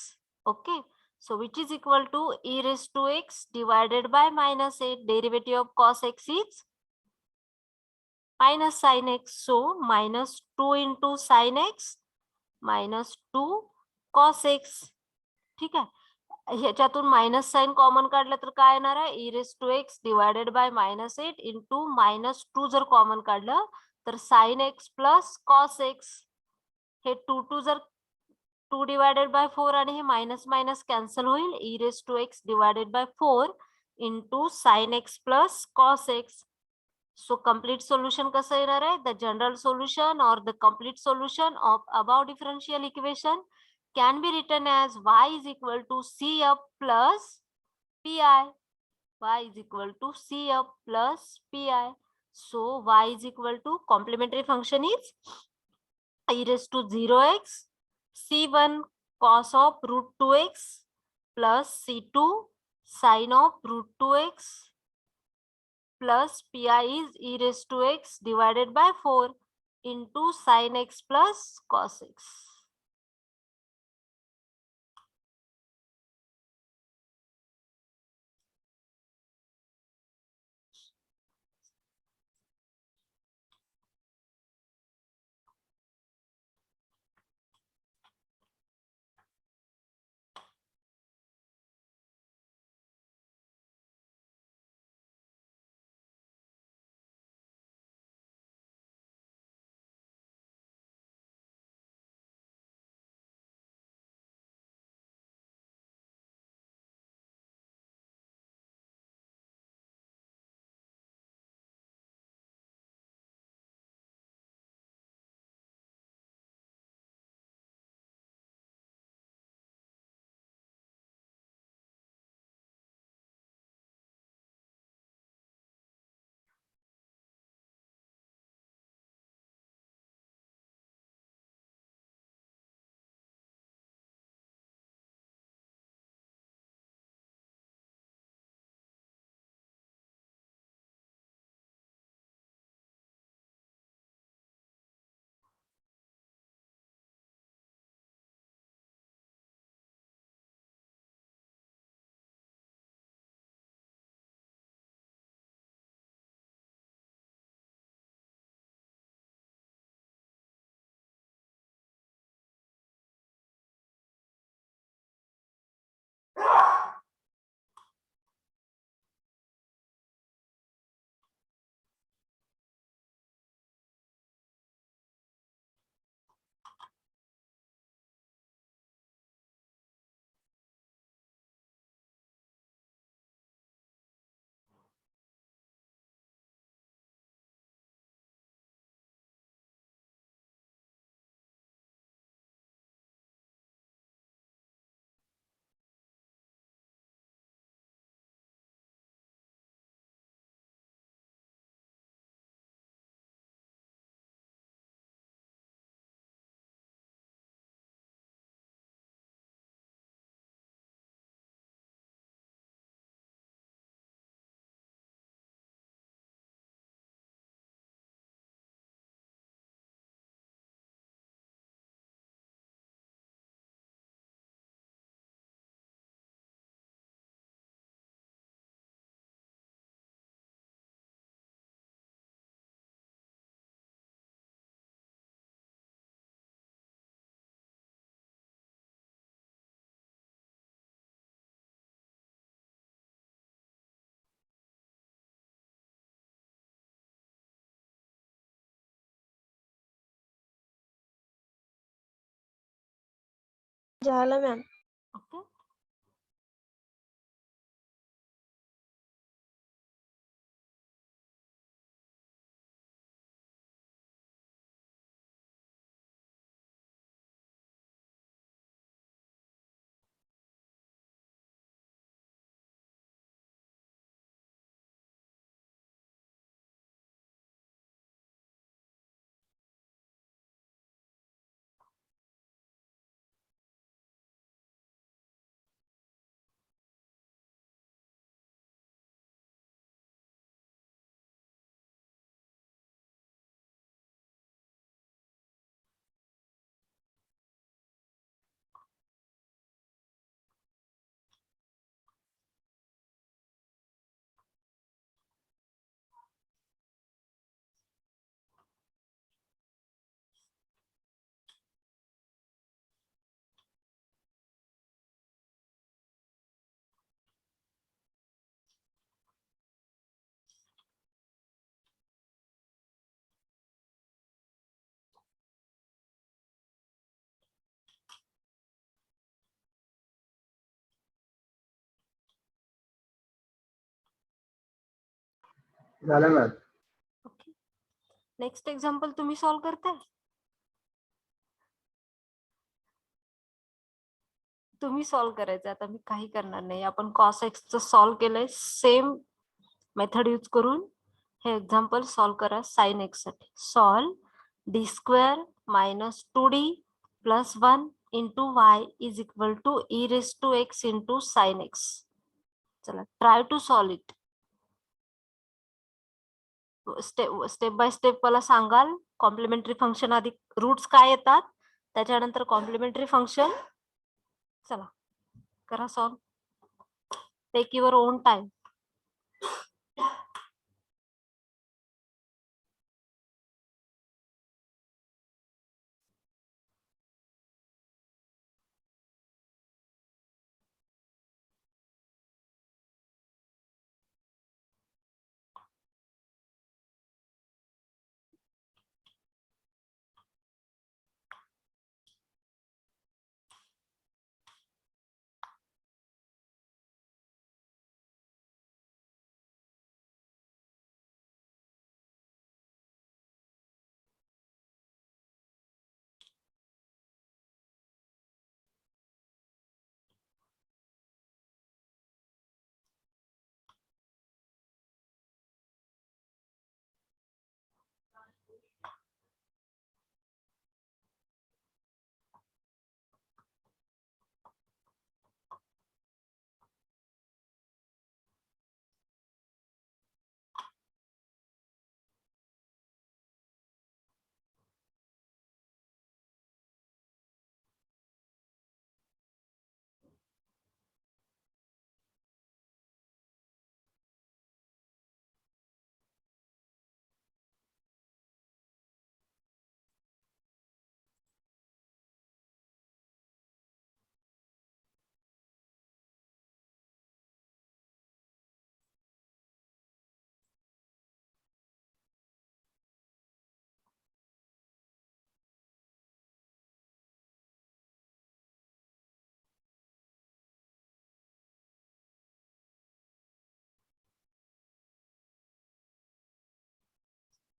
Okay, so which is equal to e raised to x divided by -8. Derivative of cos x is minus sin x. So minus 2 into sin x minus 2 cos x. ठीक आहे, ह्याच्यातून minus sign common काढलं तर काय येणार आहे e raised to x divided by -8 into -2 जर common काढलं तर sin x plus cos x. हे 2 जर 2 डिवायडेड बाय 4 आणि हे मायनस मायनस कॅन्सल होईल e raised to x divided by 4 into sin x plus cos x. So complete solution कसं येणार आहे द जनरल सोल्युशन और the complete solution of about differential equation can be written as y is equal to CF plus PI. Y is equal to CF plus PI. So y is equal to complementary function is e raised to 0x C1 cos of root 2x plus C2 sin of root 2x plus PI is e raised to x divided by 4 into sin x plus cos x. झालं ma'am. Okay. झालं ma'am. Okay. Next example तुम्ही solve करताय. तुम्ही solve करायचं, आता मी काही करणार नाही. आपण cos x च सॉल्व केलंय, सेम मेथड यूज करून हे एक्झाम्पल सॉल्व करा. sin x साठी solve d square minus 2d plus 1 into y is equal to e raise to x into sin x. चला try to solve it. Step by step मला सांगाल. Complementary function आधी roots काय येतात, त्याच्यानंतर complementary function. चला करा solve. Take your own time.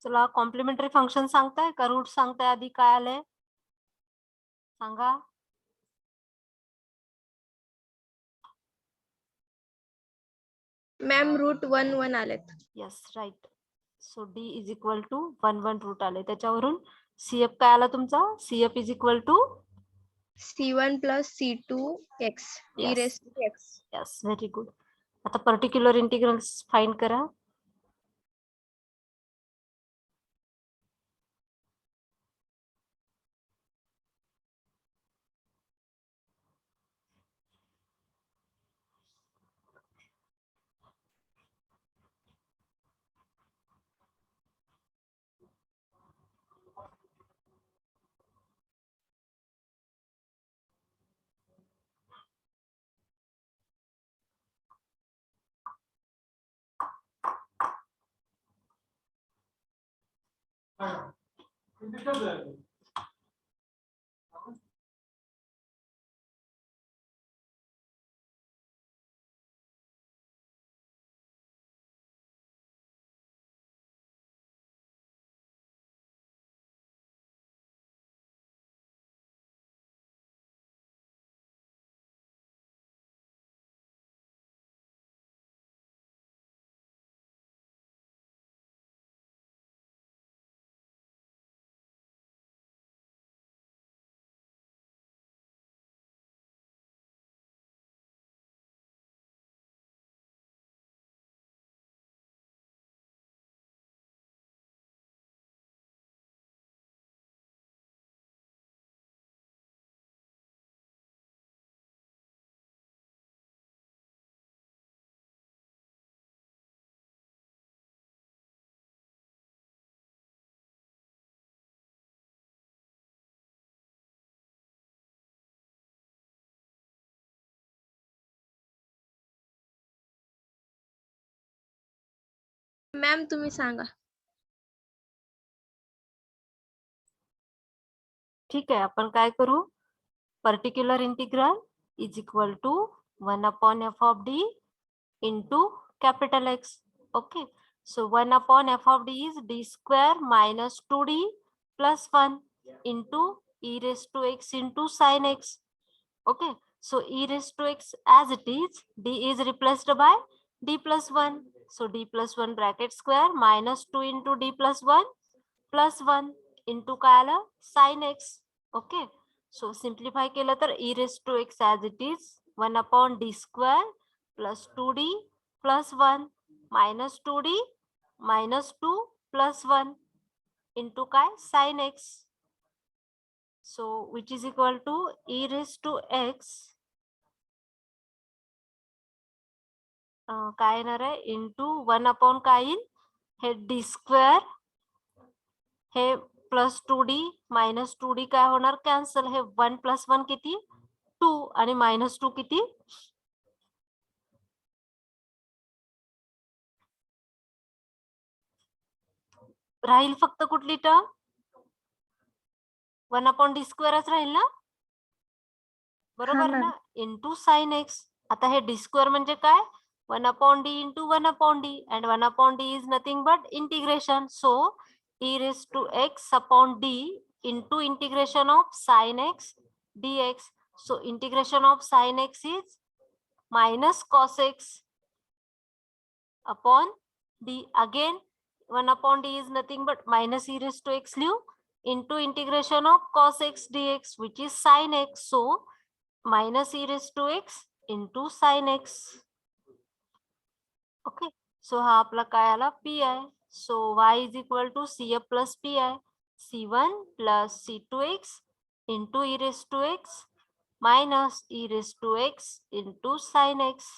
चला कॉम्प्लिमेंटरी फंक्शन सांगताय का रूट सांगताय? आधी काय आलंय सांगा. मॅम रूट 1 आलेत. Yes right. So D is equal to 1 root आले. त्याच्यावरून सीएफ काय आला तुमचा? CF is equal to C1 plus C2x e Yes. Raise to x. Yes very good. आता पर्टिक्युलर इंटिग्रल्स फाइंड करा. मॅम तुम्ही सांगा. ठीक आहे, आपण काय करू, particular integral is equal to 1 upon F of D into capital X. Okay, so 1 upon f of d is d square minus 2d plus 1 into e raised to x into sin x. Okay, so e raised to x as it is, d is replaced by d plus 1. So d plus 1 bracket square minus 2 into d plus 1 into काय आलं sin x. Okay, so simplify केलं तर e raised to x as it is 1 upon d square plus 2d plus 1 minus 2d minus 2 plus 1 into काय sin x. So which is equal to e raised to x काय येणार आहे into 1 upon काय येईल, हे D square, हे plus 2d minus 2d काय होणार कॅन्सल, हे 1 प्लस 1 किती 2 आणि मायनस 2 किती राहील, फक्त कुठली टर्म 1 अपॉन डी स्क्वेअरच राहील ना, बरोबर ma'am. ना, इंटू साइन एक्स. आता हे डी स्क्वेअर म्हणजे काय 1 upon D into 1 upon D, and 1 upon D is nothing but integration. So e raised to x upon d into integration of sin x dx. So integration of sin x is minus cos x upon d. Again 1 upon d is nothing but minus e raised to x liu into integration of cos x dx, which is sin x. So minus e raised to x into sin x. Okay, so हा आपला काय आला p आहे. So y is equal to cf plus p आहे, c1 plus c2x into e raised to x minus e raised to x into sin x.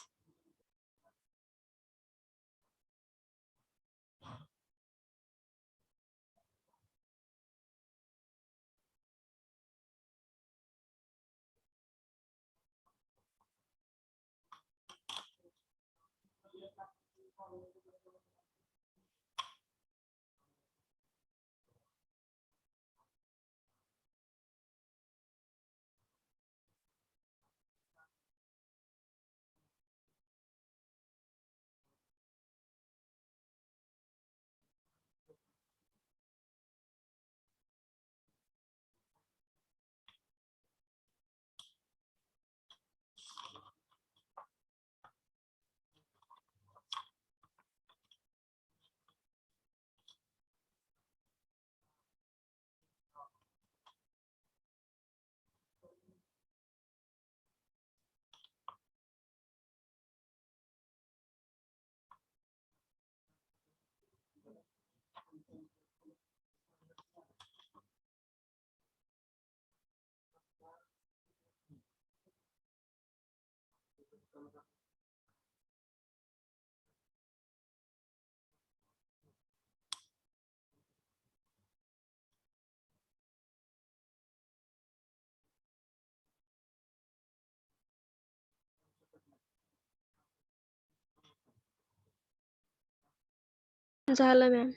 झालं ma'am.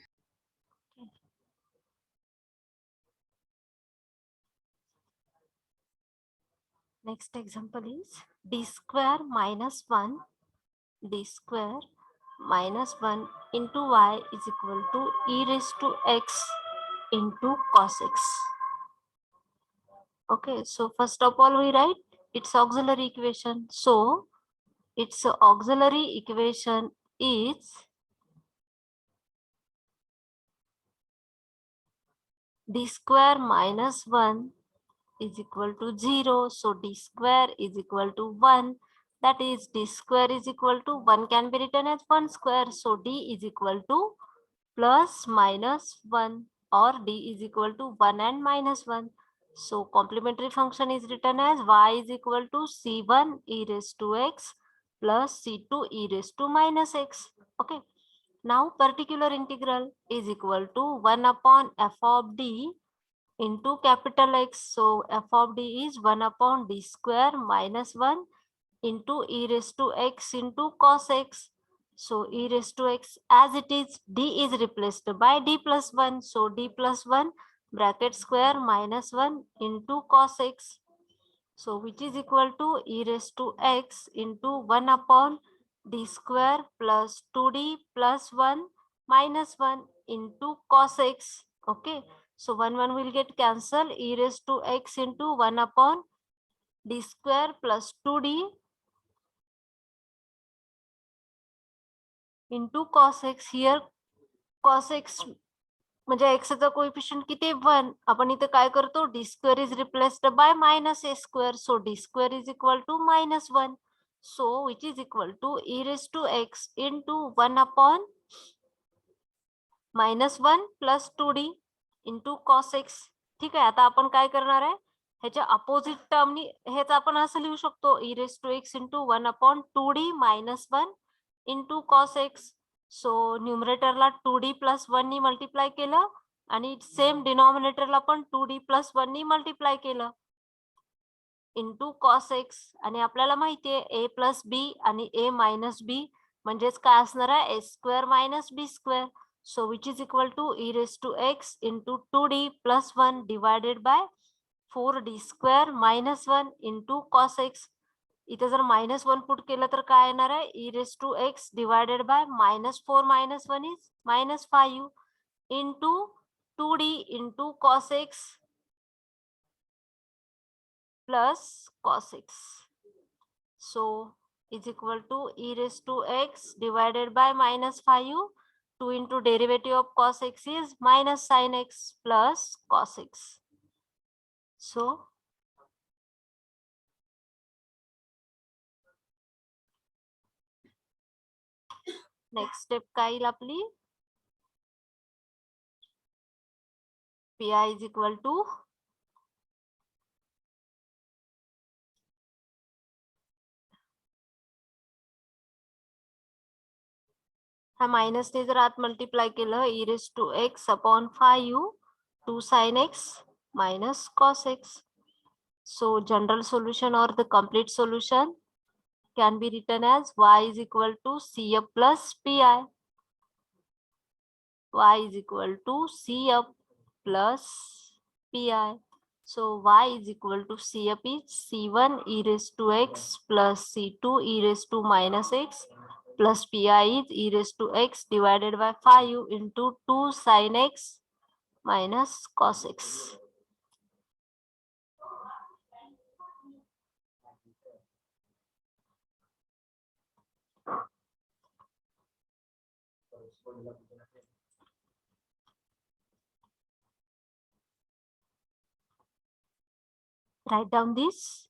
Next example is d square minus 1 d square minus 1 into y is equal to e raised to x into cos x. Okay, so first of all we write its auxiliary equation. So its auxiliary equation is d square minus 1 is equal to 0. So d square is equal to 1. That is d square is equal to 1 can be written as 1 square. So d is equal to plus minus 1, or d is equal to 1 and minus 1. So complementary function is written as y is equal to c1 e raised to x plus c2 e raised to minus x. Okay. Now particular integral is equal to 1 upon f of d into capital X. So f of d is 1 upon d square minus 1 into e raised to x into cos x. So e raised to x as it is, d is replaced by d plus 1. So d plus 1 bracket square minus 1 into cos x. So which is equal to e raised to x into 1 upon d square plus 2d plus 1 minus 1 into cos x. Okay. So 1 will get cancelled. E raised to x into 1 upon d square plus 2d into cos x. Here cos x म्हणजे x चा coefficient किती 1. आपण इथे काय करतो, d square is replaced by minus a square. So d square is equal to minus 1. So which is equal to e raised to x into 1 upon minus 1 plus 2d into cos x. ठीक आहे. आता आपण काय करणार आहे, ह्याच्या opposite टर्मनी हेच आपण असं लिहू शकतो, e raised to x into 1 upon 2d minus 1 into cos x. So न्यूमरेटरला 2d प्लस 1 नी मल्टिप्लाय केलं आणि सेम डिनॉमिनेटरला पण 2d प्लस 1 नी मल्टिप्लाय केलं इंटू कॉस एक्स. आणि आपल्याला माहितीये a प्लस बी आणि a मायनस बी म्हणजेच काय असणार आहे, a square minus B square. So which is equal to e raised to x into 2d plus 1 divided by 4d square minus 1 into cos x. इथे जर -1 पुट केलं तर काय येणार आहे, e raised to x divided by -4 minus 1 is -5 into 2d into cos x plus cos x. So is equal to e raised to x divided by -5. 2 into derivative of cos x is minus sin x plus cos x. So next step काय येईल आपली, pi is equal to हा minus ने जर आत multiply केलं, e raised to x upon 5 2 sin x minus cos x. So general solution or the complete solution can be written as y is equal to CF plus PI. Y is equal to CF plus PI. So y is equal to CF is C1 e raised to x plus C2 e raised to minus x plus PI is e raised to x divided by 5 into 2 sin x minus cos x. Write down this.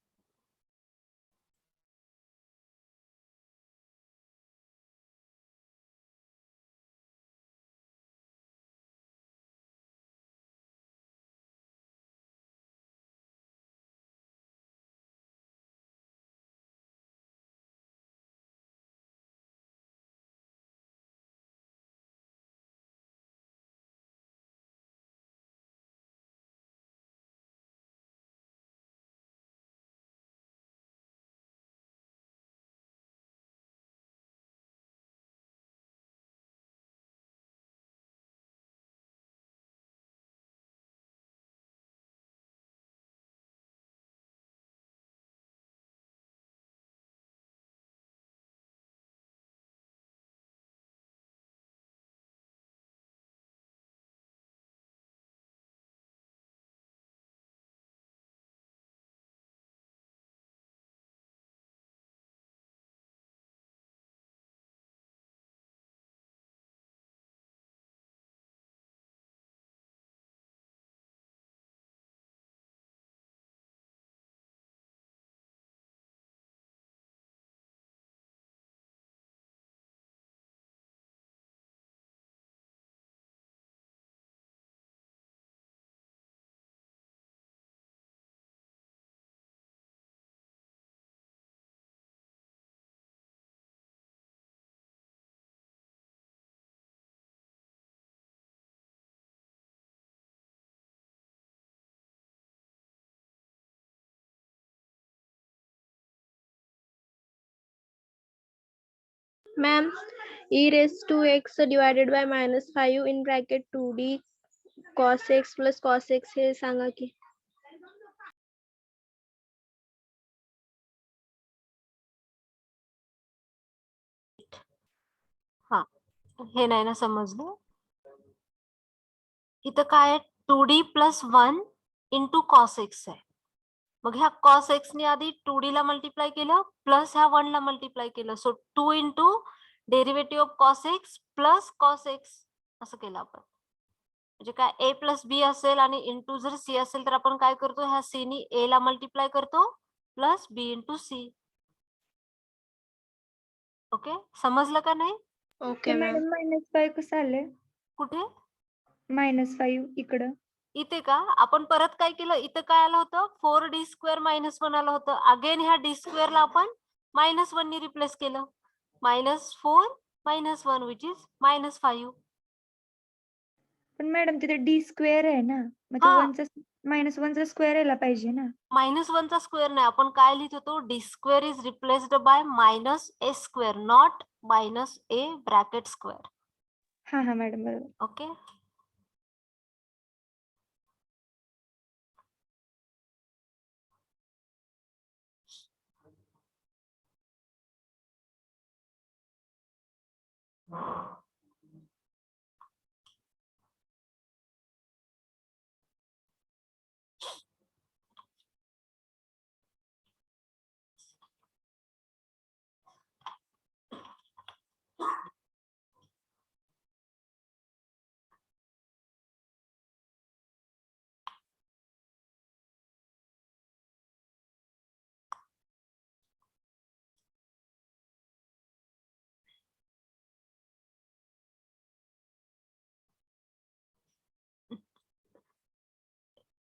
Ma'am e raised to x divided by -5 in bracket 2d cos x plus cos x हे सांगा की. हा, हे नाही ना समजलं. इथं काय आहे, 2d plus 1 into cos X आहे. मग ह्या कॉस एक्स ने आधी 2d ला मल्टिप्लाय केलं प्लस ह्या 1 ला मल्टिप्लाय केलं. So 2 into derivative of cos x plus cos x असं केलं आपण. म्हणजे काय ए प्लस बी असेल आणि इंटू जर सी असेल तर आपण काय करतो, ह्या सी नी ए ला मल्टिप्लाय करतो प्लस बी इंटू सी. ओके, समजलं का नाही? Okay ma'am. मॅडम -5 कसं आलंय? कुठे? -5 इकडं. इथे का आपण परत काय केलं, इथं काय आलं होतं 4d² -1 आलं होतं. अगेन ह्या d² ला आपण -1 नी रिप्लेस केलं. -4 -1 विच इज -5. पण मॅडम तिथे d² आहे ना, मग हा. -1चा स्क्वेअर यायला पाहिजे ना. -1 चा स्क्वेअर नाही, आपण काय लिहित होतो, d² is replaced bye -a², not -a bracket square. हा हा मॅडम बरोबर. ओके.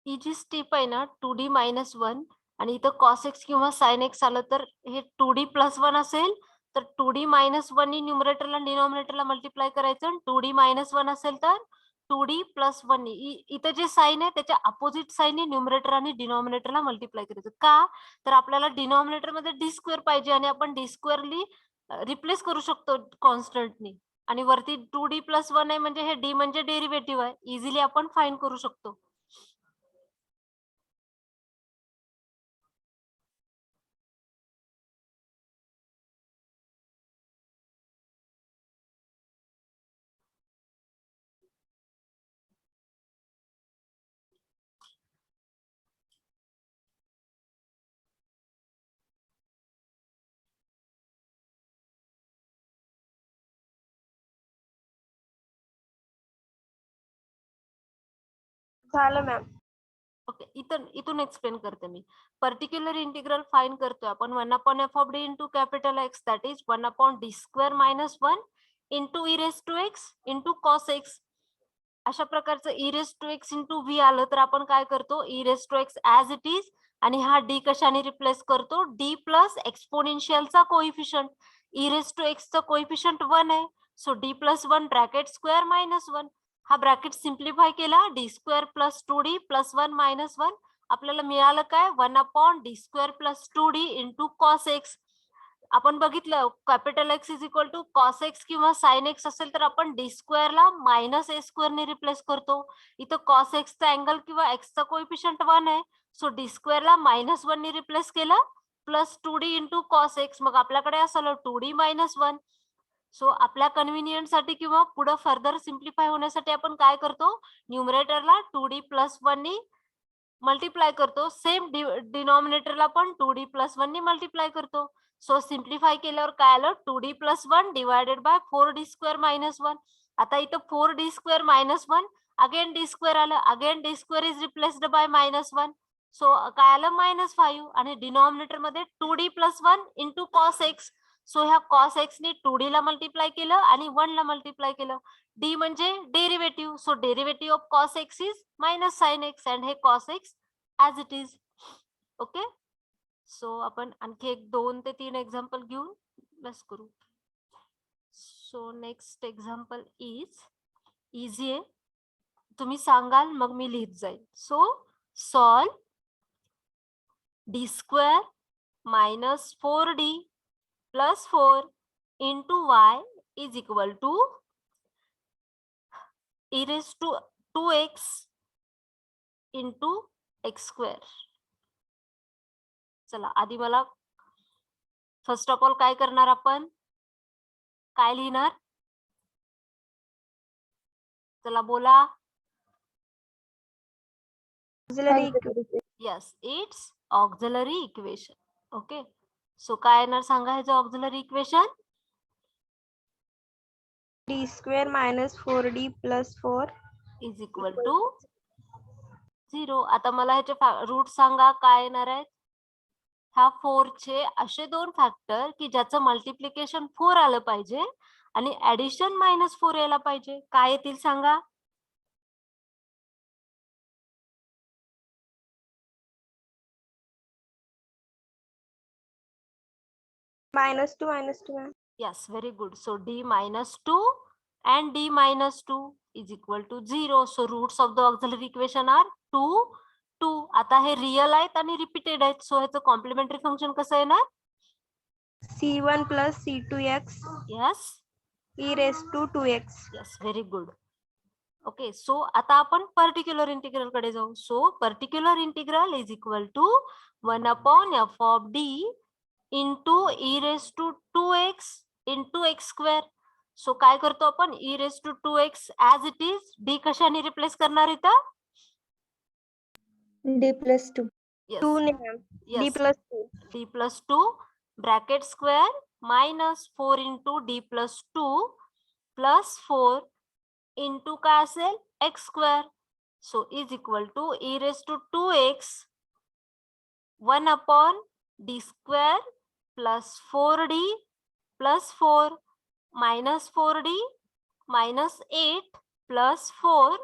ही जी स्टेप आहे ना 2d -1 आणि इथं cos x किंवा sin x आलं तर हे 2d + 1 असेल तर 2d - 1 नी न्यूमरेटरला डिनॉमिनेटरला मल्टिप्लाय करायचं आणि 2d - 1 असेल तर 2d + 1 नी इथं जे साइन आहे त्याच्या अपोजिट साइनने न्यूमरेटर आणि डिनॉमिनेटरला मल्टिप्लाय करायचं. का तर आपल्याला डिनॉमिनेटर मध्ये d² पाहिजे आणि आपण d² नी रिप्लेस करू शकतो कॉन्स्टंटनी आणि वरती 2d + 1 आहे म्हणजे हे d म्हणजे डेरिव्हेटिव्ह आहे, इझिली आपण फाइंड करू शकतो. झालं मॅम. ओके, इथून एक्सप्लेन करते मी. पर्टिक्युलर इंटिग्रल फाइंड करतोय आपण 1/f(d) into capital X that is 1/d² - 1 into e⁻x into cos x. अशा प्रकारचं e⁻x इंटू v आलं तर आपण काय करतो, e⁻x ऍज इट इज आणि हा d कशाने रिप्लेस करतो, d प्लस एक्सपोनेन्शियलचा कोइफिशियंट. e⁻x चा कोइफिशियंट 1 आहे, सो d + 1 ब्रॅकेट स्क्वेअर -1. हा ब्रॅकेट सिम्प्लिफाय केला, d² + 2d + 1 - 1 आपल्याला मिळालं काय, 1/d² + 2d into cos x. आपण बघितलं capital X is equal to cos x किंवा sin x असेल तर आपण d² ला -a² ने रिप्लेस करतो. इथं cos x चा अँगल किंवा x चा कोइफिशियंट 1 आहे, सो d² ला -1 ने रिप्लेस केलं plus 2d into cos x. मग आपल्याकडे असं 2d - 1. सो आपल्या कन्व्हिनियंट साठी किंवा पुढे फर्दर सिम्प्लिफाय होण्यासाठी आपण काय करतो, न्यूमरेटरला 2d + 1 नी मल्टिप्लाय करतो, सेम डिनॉमिनेटरला पण 2d + 1 नी मल्टिप्लाय करतो. सो सिम्प्लिफाय केल्यावर काय आलं, 2d + 1 डिवायडेड बाय 4d² - 1. आता इथं 4d² - 1 अगेन d² आलं, again d² is replaced bye -1. So काय आलं -5 आणि डिनॉमिनेटर मध्ये 2d + 1 into cos x. So ह्या cos x नी 2d ला मल्टिप्लाय केलं आणि 1 ला मल्टिप्लाय केलं. d म्हणजे derivative, so derivative of cos x is -sin x and हे cos x as it is. Okay, so आपण आणखी 2 ते 3 एक्झाम्पल घेऊन बस करू. So next example is easy आहे, तुम्ही सांगाल मग मी लिहित जाईल. So solve d² - 4d + 4 into y is equal to e raised to 2x into x square. चला आधी मला फर्स्ट ऑफ ऑल काय करणार आपण, काय लिहिणार, चला बोला. Auxiliary equation. Yes, it's auxiliary equation. Okay, so काय येणार सांगा ह्याचं auxiliary equation. D square minus 4D plus 4 is equal to 0. आता मला ह्याचे रूट सांगा काय येणार आहेत. ह्या 4 चे असे दोन फॅक्टर की ज्याचं मल्टिप्लिकेशन 4 आलं पाहिजे आणि ऍडिशन -4 यायला पाहिजे. काय येतील सांगा. -2 ma'am. Yes, very good. So d minus 2 and d minus 2 is equal to 0. So roots of the auxiliary equation are 2, 2. आता हे रियल आहेत आणि रिपीटेड आहेत. सो ह्याचं कॉम्प्लिमेंटरी फंक्शन कसं येणार. C1 plus C2x yes e raised to 2x. Yes, very good. Okay, so आता आपण पर्टिक्युलर इंटिग्रल कडे जाऊ. So particular integral is equal to 1/f of d into e raised to 2x into x square. So काय करतो आपण, e raised to 2x as it is d कशाने replace करणार इथं. D plus 2. 2 ne ma'am. D Yes, plus 2. d plus 2 bracket square minus 4 into d plus 2 plus 4 into काय असेल x square. So is equal to e raised to 2x 1/d square plus 4d plus 4 minus 4d minus 8 plus 4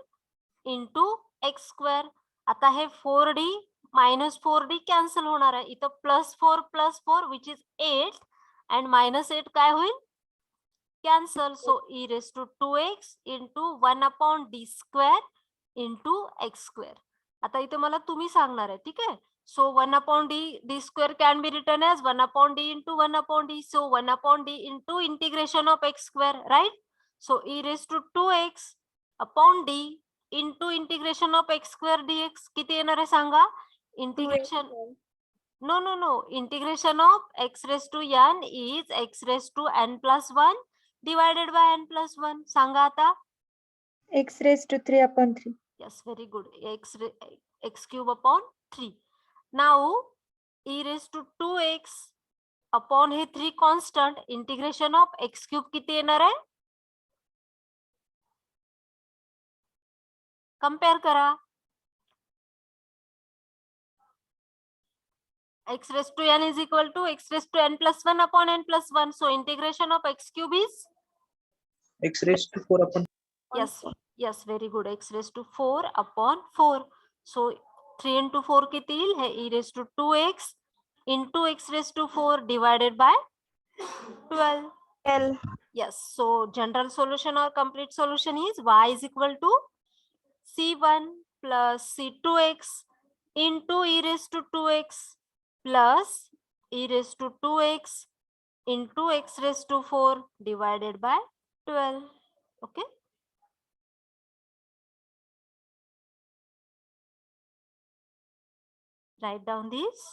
into x square. आता हे 4d मायनस 4d cancel होणार आहे. इथं plus 4 which is 8 and minus 8 काय होईल, cancel. So e raised to 2x into 1/d square into x square. आता इथे मला तुम्ही सांगणार आहे, ठीक आहे. So 1/d square can be written as 1/d into 1/d. So 1/d into integration of x square, right? So e raised to 2x upon d into integration of x square dx किती येणार आहे सांगा. Integration no integration of x raised to n is x raised to n plus 1 divided by n plus 1. सांगा आता. X raised to 3/3. Yes, very good. X cube upon 3. Now e raised to 2x upon हे 3 constant integration of x cube किती येणार आहे, compare करा. x raised to n is equal to x raised to n plus 1 upon n plus 1. So integration of x cube is X raised to 4 upon. yes, very good. X raised to 4 upon 4. So 3 into 4 किती येईल, हे e raised to 2x into x raised to 4 divided by 12. L. Yes, so general solution or complete solution is y is equal to c1 plus c2x into e raised to 2x plus e raised to 2x into x raised to 4 divided by 12. Okay. Write down these.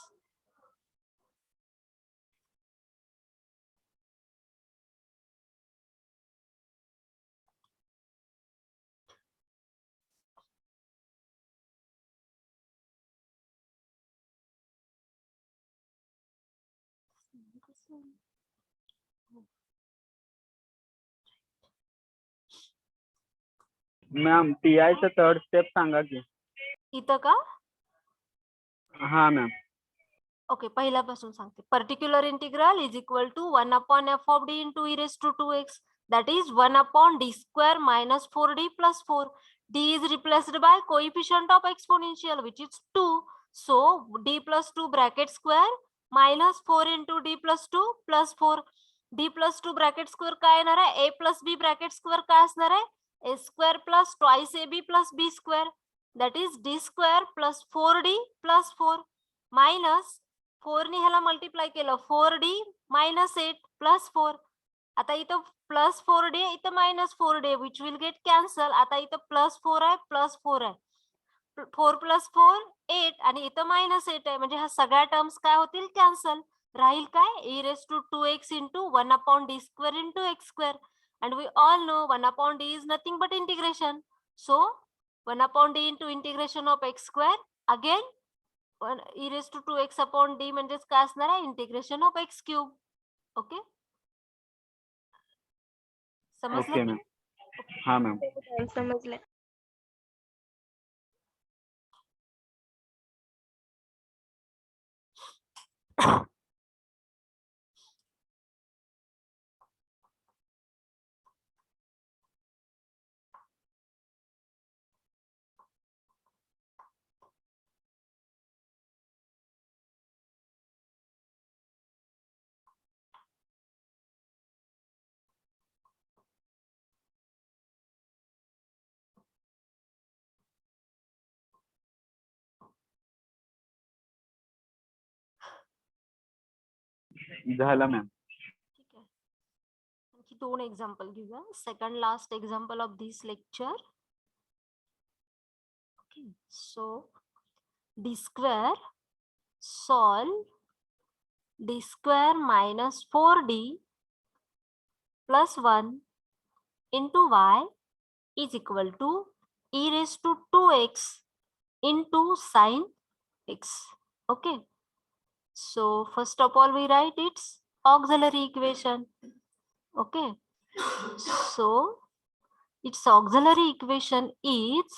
Ma'am TI चं third step सांगा की. इथं का. हा ma'am. Okay, पहिल्यापासून सांगते. Particular integral is equal to 1/f of d into e raised to 2x. That is 1/d square minus 4d plus 4. D is replaced by coefficient of exponential which is 2. So d plus 2 bracket square minus 4 into d plus 2 plus 4. d plus 2 bracket square काय येणार आहे, a plus b bracket square काय असणार आहे, a square plus twice ab plus b square. That is d square plus 4d plus 4 minus 4 ने ह्याला multiply केलं 4d minus 8 plus 4. आता इथं +4d इथं -4d which will get cancel. आता इथं +4 आहे +4 आहे. 4 + 4 8 आणि इथं -8 आहे म्हणजे ह्या सगळ्या टर्म्स काय होतील कॅन्सल. राहील काय e⁻²x into 1/d² into x². And we all know 1/d is nothing but integration. So 1/d into integration of x² again e⁻²x/d म्हणजेच काय असणार आहे इंटिग्रेशन ऑफ x³. ओके समजलं ओके की? मॅम. हा मॅम. समजले. झालं मॅम. ठीक आहे. आणखी 2 एक्झाम्पल घेऊया. Second last example of this lecture. Okay so d² solve d² - 4d + 1 into y is equal to e⁻²x into sin x. Okay. So first of all we write its auxiliary equation. Okay. So its auxiliary equation is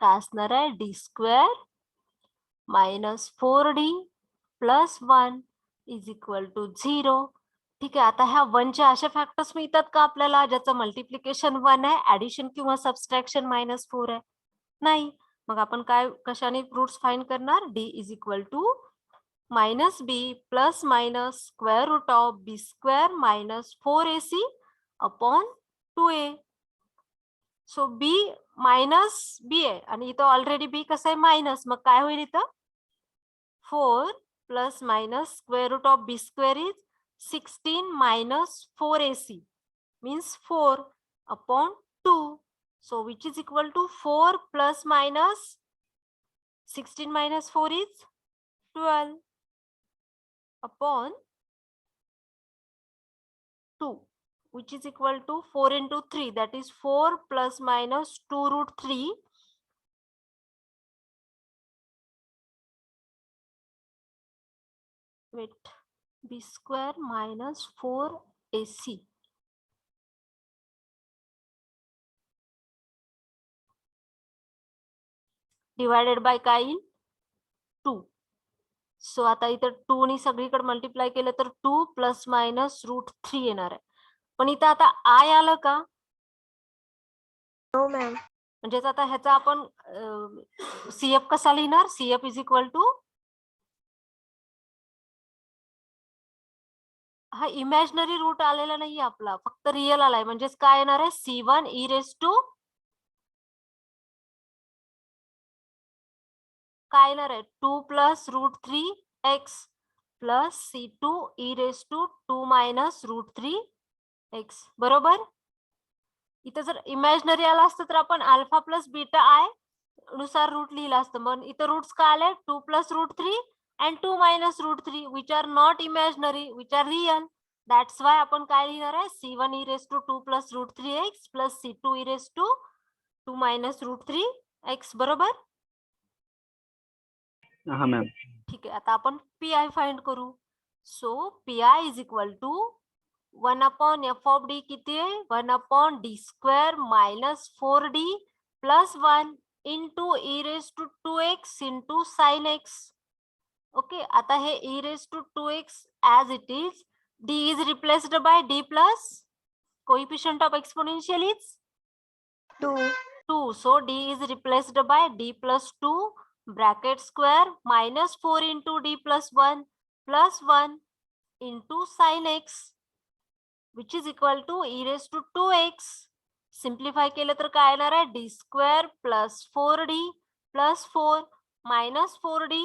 काय असणार आहे d² - 4d + 1 is equal to 0. ठीक आहे. आता ह्या 1 चे असे factors मिळतात का आपल्याला ज्याचं मल्टिप्लिकेशन 1 आहे, ऍडिशन किंवा सबस्ट्रॅक्शन -4 आहे? नाही. मग आपण काय कशाने रूट्स फाइंड करणार? d is equal to -b + -√(b² - 4ac upon 2a. So b -b आहे आणि इथं ऑलरेडी b कसं आहे मायनस. मग काय होईल इथं 4 + -√(b² is 16 - 4ac means 4 upon 2. So which is equal to 4 ± 16 - 4 is 12 upon 2, which is equal to 4 into 3, that is 4 ± (2√3). Wait, b² - 4ac divided by काय येईल 2. सो आता इथं 2 नी सगळीकडे मल्टिप्लाय केलं तर 2 ± √3 येणार आहे. पण इथं आता आय आलं का? हो मॅम. म्हणजेच आता ह्याचा आपण सीएफ कसा लिहिणार? सीएफ इज इक्वल टू हा इमॅजिनरी रूट आलेला नाहीये आपला, फक्त रिअल आलाय. म्हणजेच काय येणार आहे c1 e⁻² काय येणार आहे 2 + √3x + c2 e⁻² - √3x. बरोबर. इथं जर इमॅजिनरी आला असतं तर आपण अल्फा + बीटा आय नुसार रूट लिहिलं असतं. मग इथं रूट्स काय आले 2 + √3 and 2 - √3 which are not imaginary, which are real. That's why आपण काय लिहिणार आहे c1 e⁻² + √3x + c2 e⁻² - √3x. बरोबर. हा मॅम. ठीक आहे. आता आपण पीआय फाइंड करू. So PI is equal to 1/f(d) किती आहे 1/d² - 4d + 1 into e⁻²x into sin x. Okay. आता हे e⁻²x as it is, d is replaced by d plus coefficient of exponential is 2. 2. So d is replaced by d plus 2 bracket square -4 into d plus 1 plus 1 into sin x, which is equal to e⁻²x. Simplify केलं तर काय येणार आहे d² + 4d + 4 minus 4d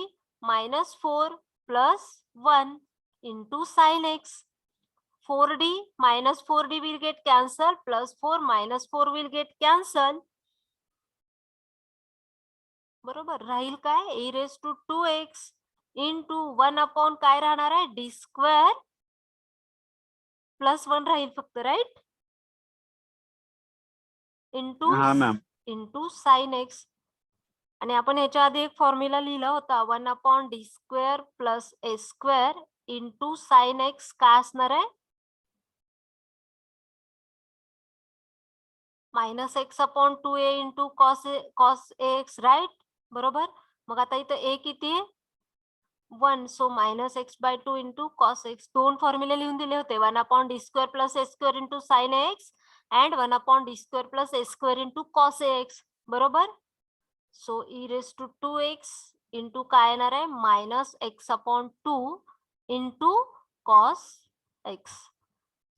minus 4 plus 1 into sin x. 4d minus 4d will get cancelled, plus 4 minus 4 will get cancelled. बरोबर, राहील काय e raised to 2x into 1 upon काय राहणार आहे d square plus 1 राहील फक्त, राईट, हाँ मैम. Into sine x. आणि आपण याच्या आधी एक फॉर्म्युला लिहिला होता 1 upon D square plus A square into sine x काय असणार आहे minus x upon 2a into cos A x, right. बरोबर, मग आता इथं ए किती आहे 1, so minus x by 2 into cos x. दोन फॉर्म्युले लिहून दिले होते 1 upon D square plus A square into sine x and 1 upon D square plus A square into cos x. बरोबर, so e raise to 2x into काय येणार आहे minus x upon 2 into cos X.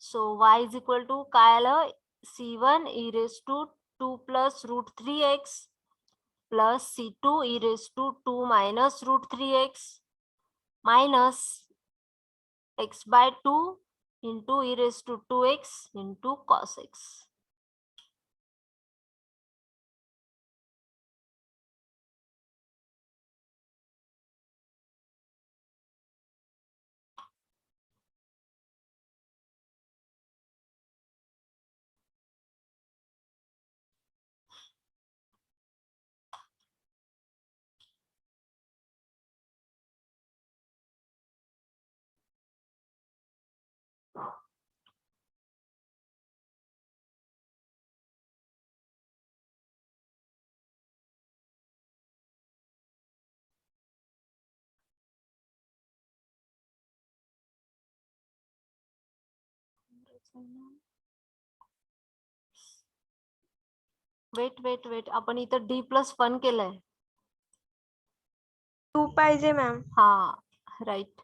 So y is equal to काय आलं c1 e raise to 2 plus root 3x plus c2 e raise to 2 minus root 3x minus x by 2 into e raise to 2x into cos X. Wait wait wait, आपण इथं d plus 1 केलंय. 2 पाहिजे ma'am. हा, right.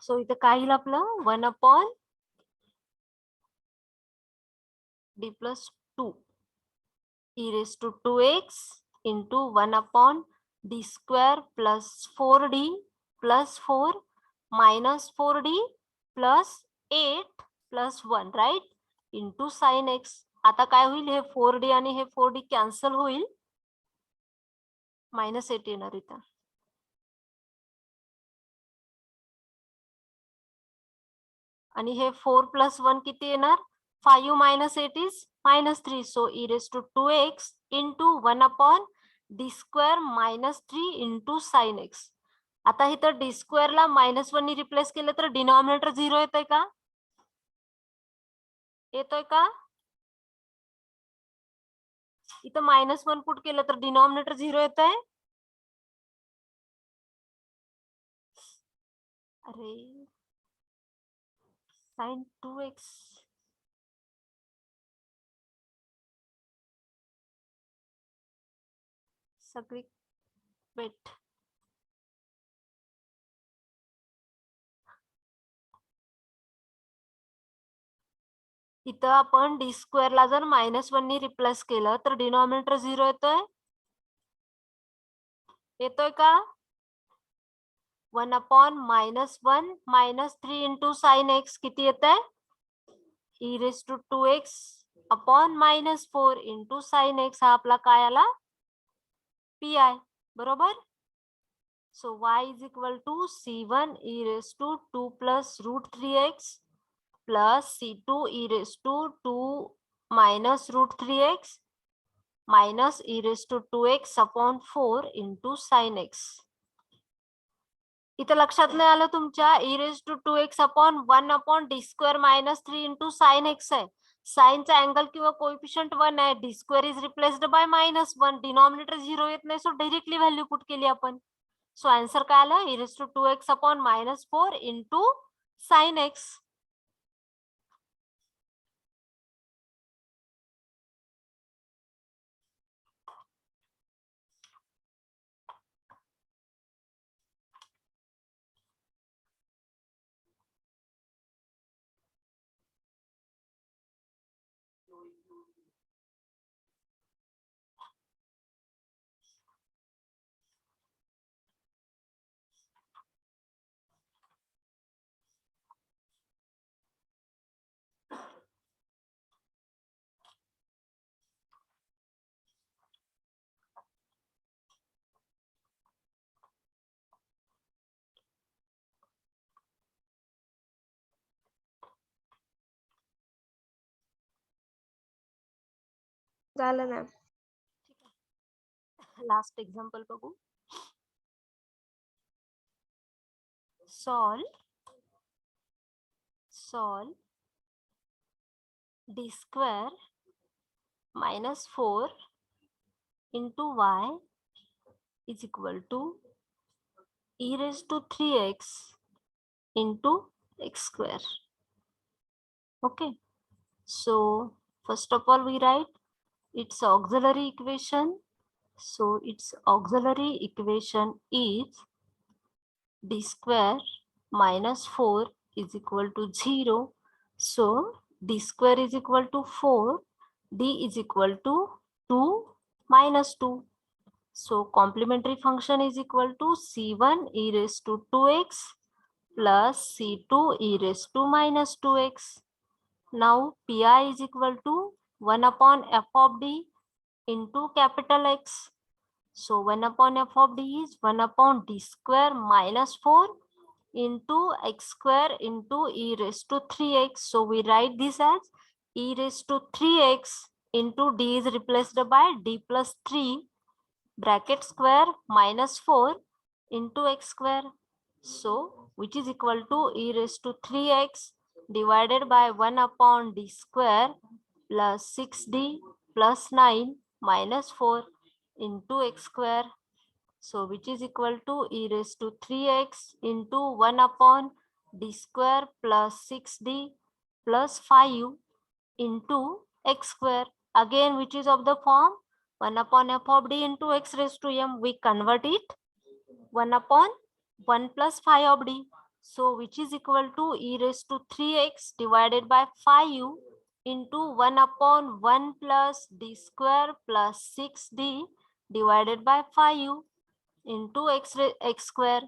So इथं काय येईल आपलं 1 upon d plus 2 e raise to 2x into 1 upon d square plus 4d plus 4 minus 4d plus 8 plus 1, right, into sine X. आता काय होईल हे 4d आणि हे 4d कॅन्सल होईल, मायनस 8 येणार इथं. आणि हे 4 प्लस 1 किती येणार 5 minus 8 is minus 3. So e raise to 2x into 1 upon D square minus 3 into sine X. आता इथं डी स्क्वेअर ला मायनस 1 नी रिप्लेस केलं तर डिनॉमिनेटर 0 येतोय का, येतोय का. इथं मायनस 1 पुट केलं तर डिनॉमिनेटर 0 येतोय. अरे साइन 2x सगळी वेट. इथं आपण डी स्क्वेअर ला जर मायनस 1 नी रिप्लेस केलं तर डिनॉमिनेटर 0 येतोय, येतोय का. 1 upon minus 1 minus 3 into sine X किती येत आहे e raise to 2x upon minus 4 into sine X. हा आपला काय आला पी आय. बरोबर, so y is equal to c1 e raise to 2 plus root 3x plus c2 e raise to 2 minus root 3x minus e raise to 2x upon 4 into sine X. इथं लक्षात नाही आलं तुमच्या e raise to 2x upon 1 upon D square minus 3 into sine X आहे. साइनचा angle किंवा coefficient 1 आहे, D square is replaced by minus 1, denominator 0 येत नाही, सो डायरेक्टली व्हॅल्यू पुट केली आपण. सो आन्सर काय आलं e raise to 2x upon minus 4 into sine X. झालं मॅम. लास्ट एक्झाम्पल बघू. Solve d square minus 4 into y is equal to e raised to 3x into x square. Okay, so first of all we write its auxiliary equation. So its auxiliary equation is d square minus 4 is equal to 0. So d square is equal to 4, d is equal to 2 minus 2. So complementary function is equal to c1 e raised to 2x plus c2 e raised to minus 2x. Now pi is equal to 1 upon f of d into capital X. So 1 upon f of d is 1 upon d square minus 4 into x square into e raised to 3x. So we write this as e raised to 3x into d is replaced by d plus 3 bracket square minus 4 into x square. So which is equal to e raised to 3x divided by 1 upon d square plus 6d plus 9 minus 4 into x square. So which is equal to e raised to 3x into 1 upon d square plus 6d plus 5 into x square. Again, which is of the form 1 upon f of d into x raised to m. We convert it 1 upon 1 plus 5 of d. So which is equal to e raised to 3x divided by 5 into 1 upon 1 plus d square plus 6d divided by 5 into x square.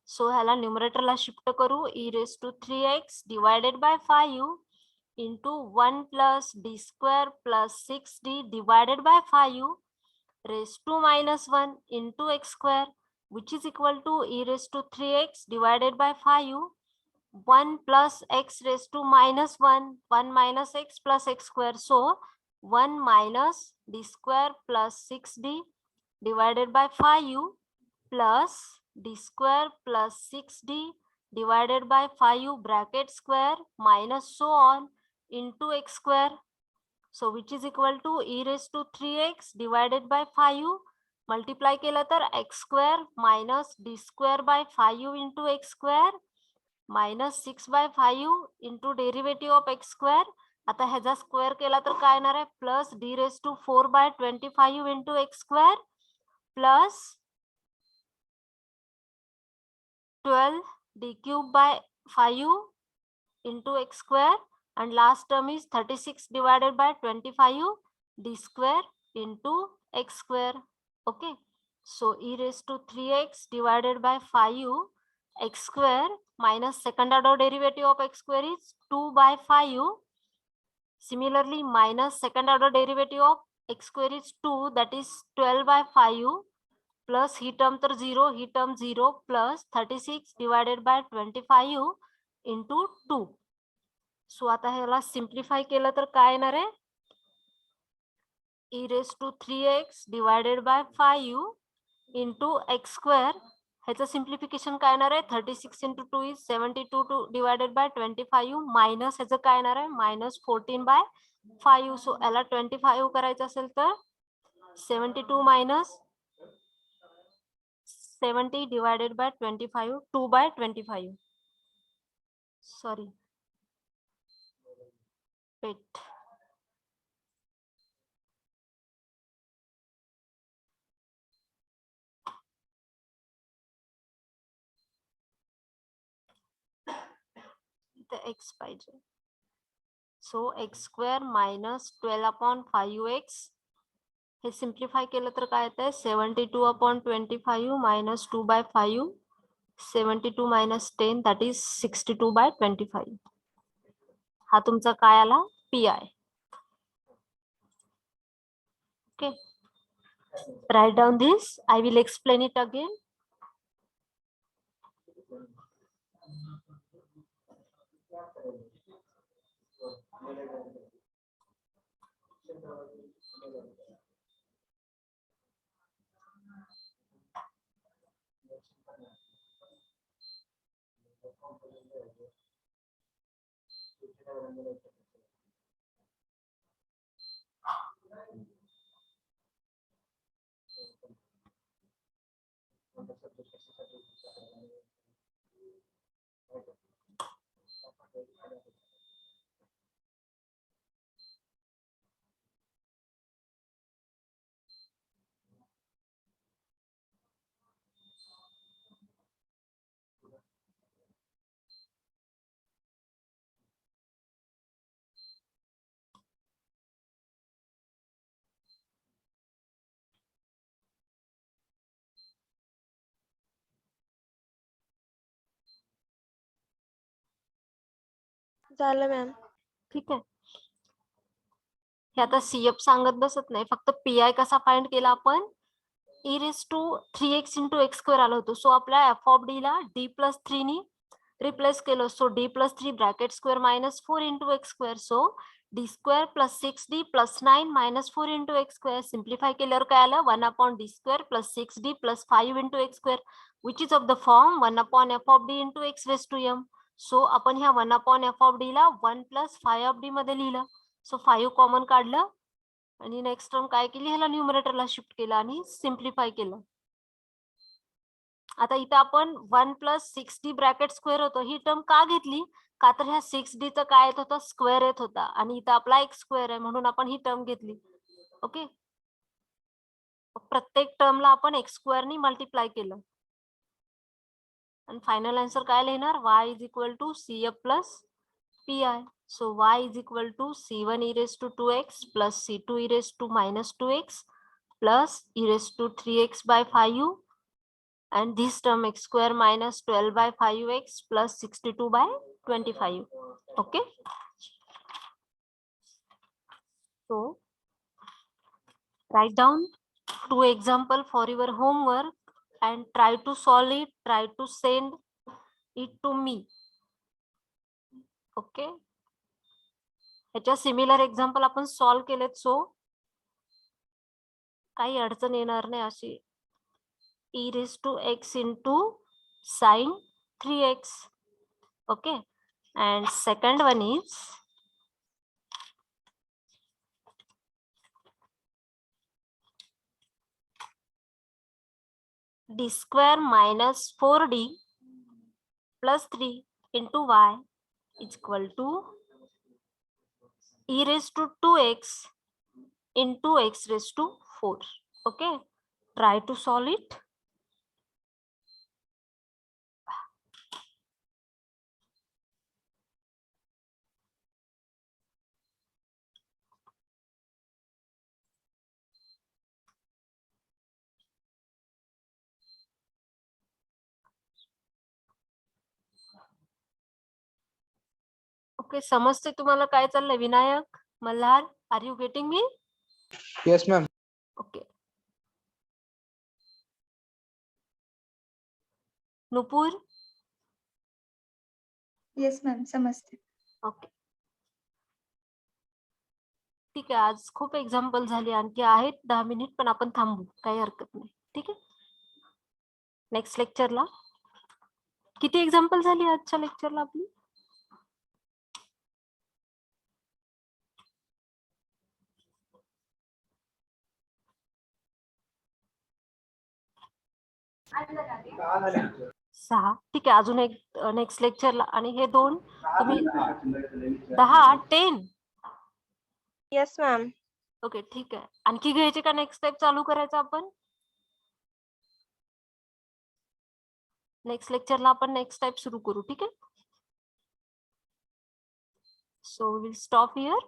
So ह्याला numerator ला shift करू e raised to 3x divided by 5 into 1 plus d square plus 6d divided by 5 raised to minus 1 into x square, which is equal to e raised to 3x divided by 5 1 plus x raised to minus 1 minus x plus x square. So 1 minus d square plus 6d divided by 5 plus d square plus 6d divided by 5 bracket square minus so on into x square. So which is equal to e raised to 3x divided by 5 multiply केलं तर x square minus d square by 5 into x square minus 6 by 5 into derivative of x square. आता ह्याचा square केला तर काय येणार आहे plus d raised to 4 by 25 into x square plus 12 d cube by 5 into x square, and last term is 36 divided by 25 d square into x square. Okay, so e raised to 3x divided by 5 x square minus second order derivative of x square is 2 by 5. Similarly, minus second order derivative of x square is 2, that is 12 by 5 plus he term तर 0, ही term 0 plus 36 divided by 25 into 2. So आता ह्याला simplify केलं तर काय येणार आहे e raised to 3x divided by 5 into x square. ह्याचं simplification काय येणार आहे 36 into 2 is 72 divided by 25 minus ह्याचं काय येणार आहे minus 14 by 5. सो याला 25 करायचं असेल तर 72 minus 70 divided by 25 2 by 25. Sorry, wait. The x पाहिजे. So x square minus 12 upon 5x हे सिम्प्लिफाय केलं तर काय येत आहे 72 upon 25 minus 2 by 5 72 minus 10 that is 62 by 25. हा तुमचा काय आला P I. Okay, write down this. I will explain it again. झालं मॅम. ठीक आहे. हे आता सीएफ सांगत बसत नाही, फक्त पीआय कसा फाइंड केला आपण, e raise to 3x into X square आलं होतं. सो आपल्या एफ ऑफ डी ला डी प्लस 3 नी रिप्लेस केलं. So D plus 3 bracket square minus 4 into X square. So D square plus 6d plus 9 minus 4 into X square. Simplify केल्यावर काय आलं, 1 upon D square plus 6d plus 5 into X square which is of the form 1 upon F of D into X raise to M. So आपण ह्या 1 upon F of D ला 1 plus 5 of D मध्ये लिहिलं. So 5 common काढलं आणि next term काय केली, ह्याला न्यूमरेटरला शिफ्ट केलं आणि सिम्प्लिफाय केलं. आता इथं आपण 1 प्लस 6d ब्रॅकेट स्क्वेअर होतं, ही टर्म का घेतली, का तर ह्या 6d चं काय येत होतं, स्क्वेअर येत होता आणि इथं आपला एक्स स्क्वेअर आहे म्हणून आपण ही टर्म घेतली. ओके, प्रत्येक टर्मला आपण एक्स स्क्वेअर नी मल्टिप्लाय केलं आणि फायनल आन्सर काय लिहिणार, y is equal to cf plus pi. So y is equal to c1 e raised to 2x plus c2 e raised to minus 2x plus e raised to 3x by 5 and this term x square minus 12 by 5x plus 62 by 25. Okay. So write down 2 example for your homework and try to solve it, try to send it to me. Okay. ह्याच्या similar example आपण solve केलेत. So काही अडचण येणार नाही अशी. e raised to x into sin 3x. Okay, and second one is d square minus 4d plus 3 into y is equal to e raised to 2x into x raised to 4. Okay, try to solve it. Okay, समजते तुम्हाला काय चाललंय, Vinayak, Malhar, are you getting me? Yes, ma'am. Okay. Nupur? Yes ma'am, समजते. Okay, ठीक आहे. आज खूप example झाले, आणखी आहेत 10 मिनिट, पण आपण थांबू, काही हरकत नाही. ठीक आहे, नेक्स्ट लेक्चरला. किती एक्झाम्पल झाली आजच्या लेक्चरला आपली? सहा. ठीक आहे, अजून एक नेक्स्ट लेक्चरला. आणि हे दोन तुम्ही 10 10. Yes ma'am. ओके, ठीक आहे. आणखी घ्यायचे का, नेक्स्ट टाइप चालू करायचं आपण? नेक्स्ट लेक्चरला आपण नेक्स्ट टाइप सुरू करू. ठीक आहे, सो विल स्टॉप हिअर.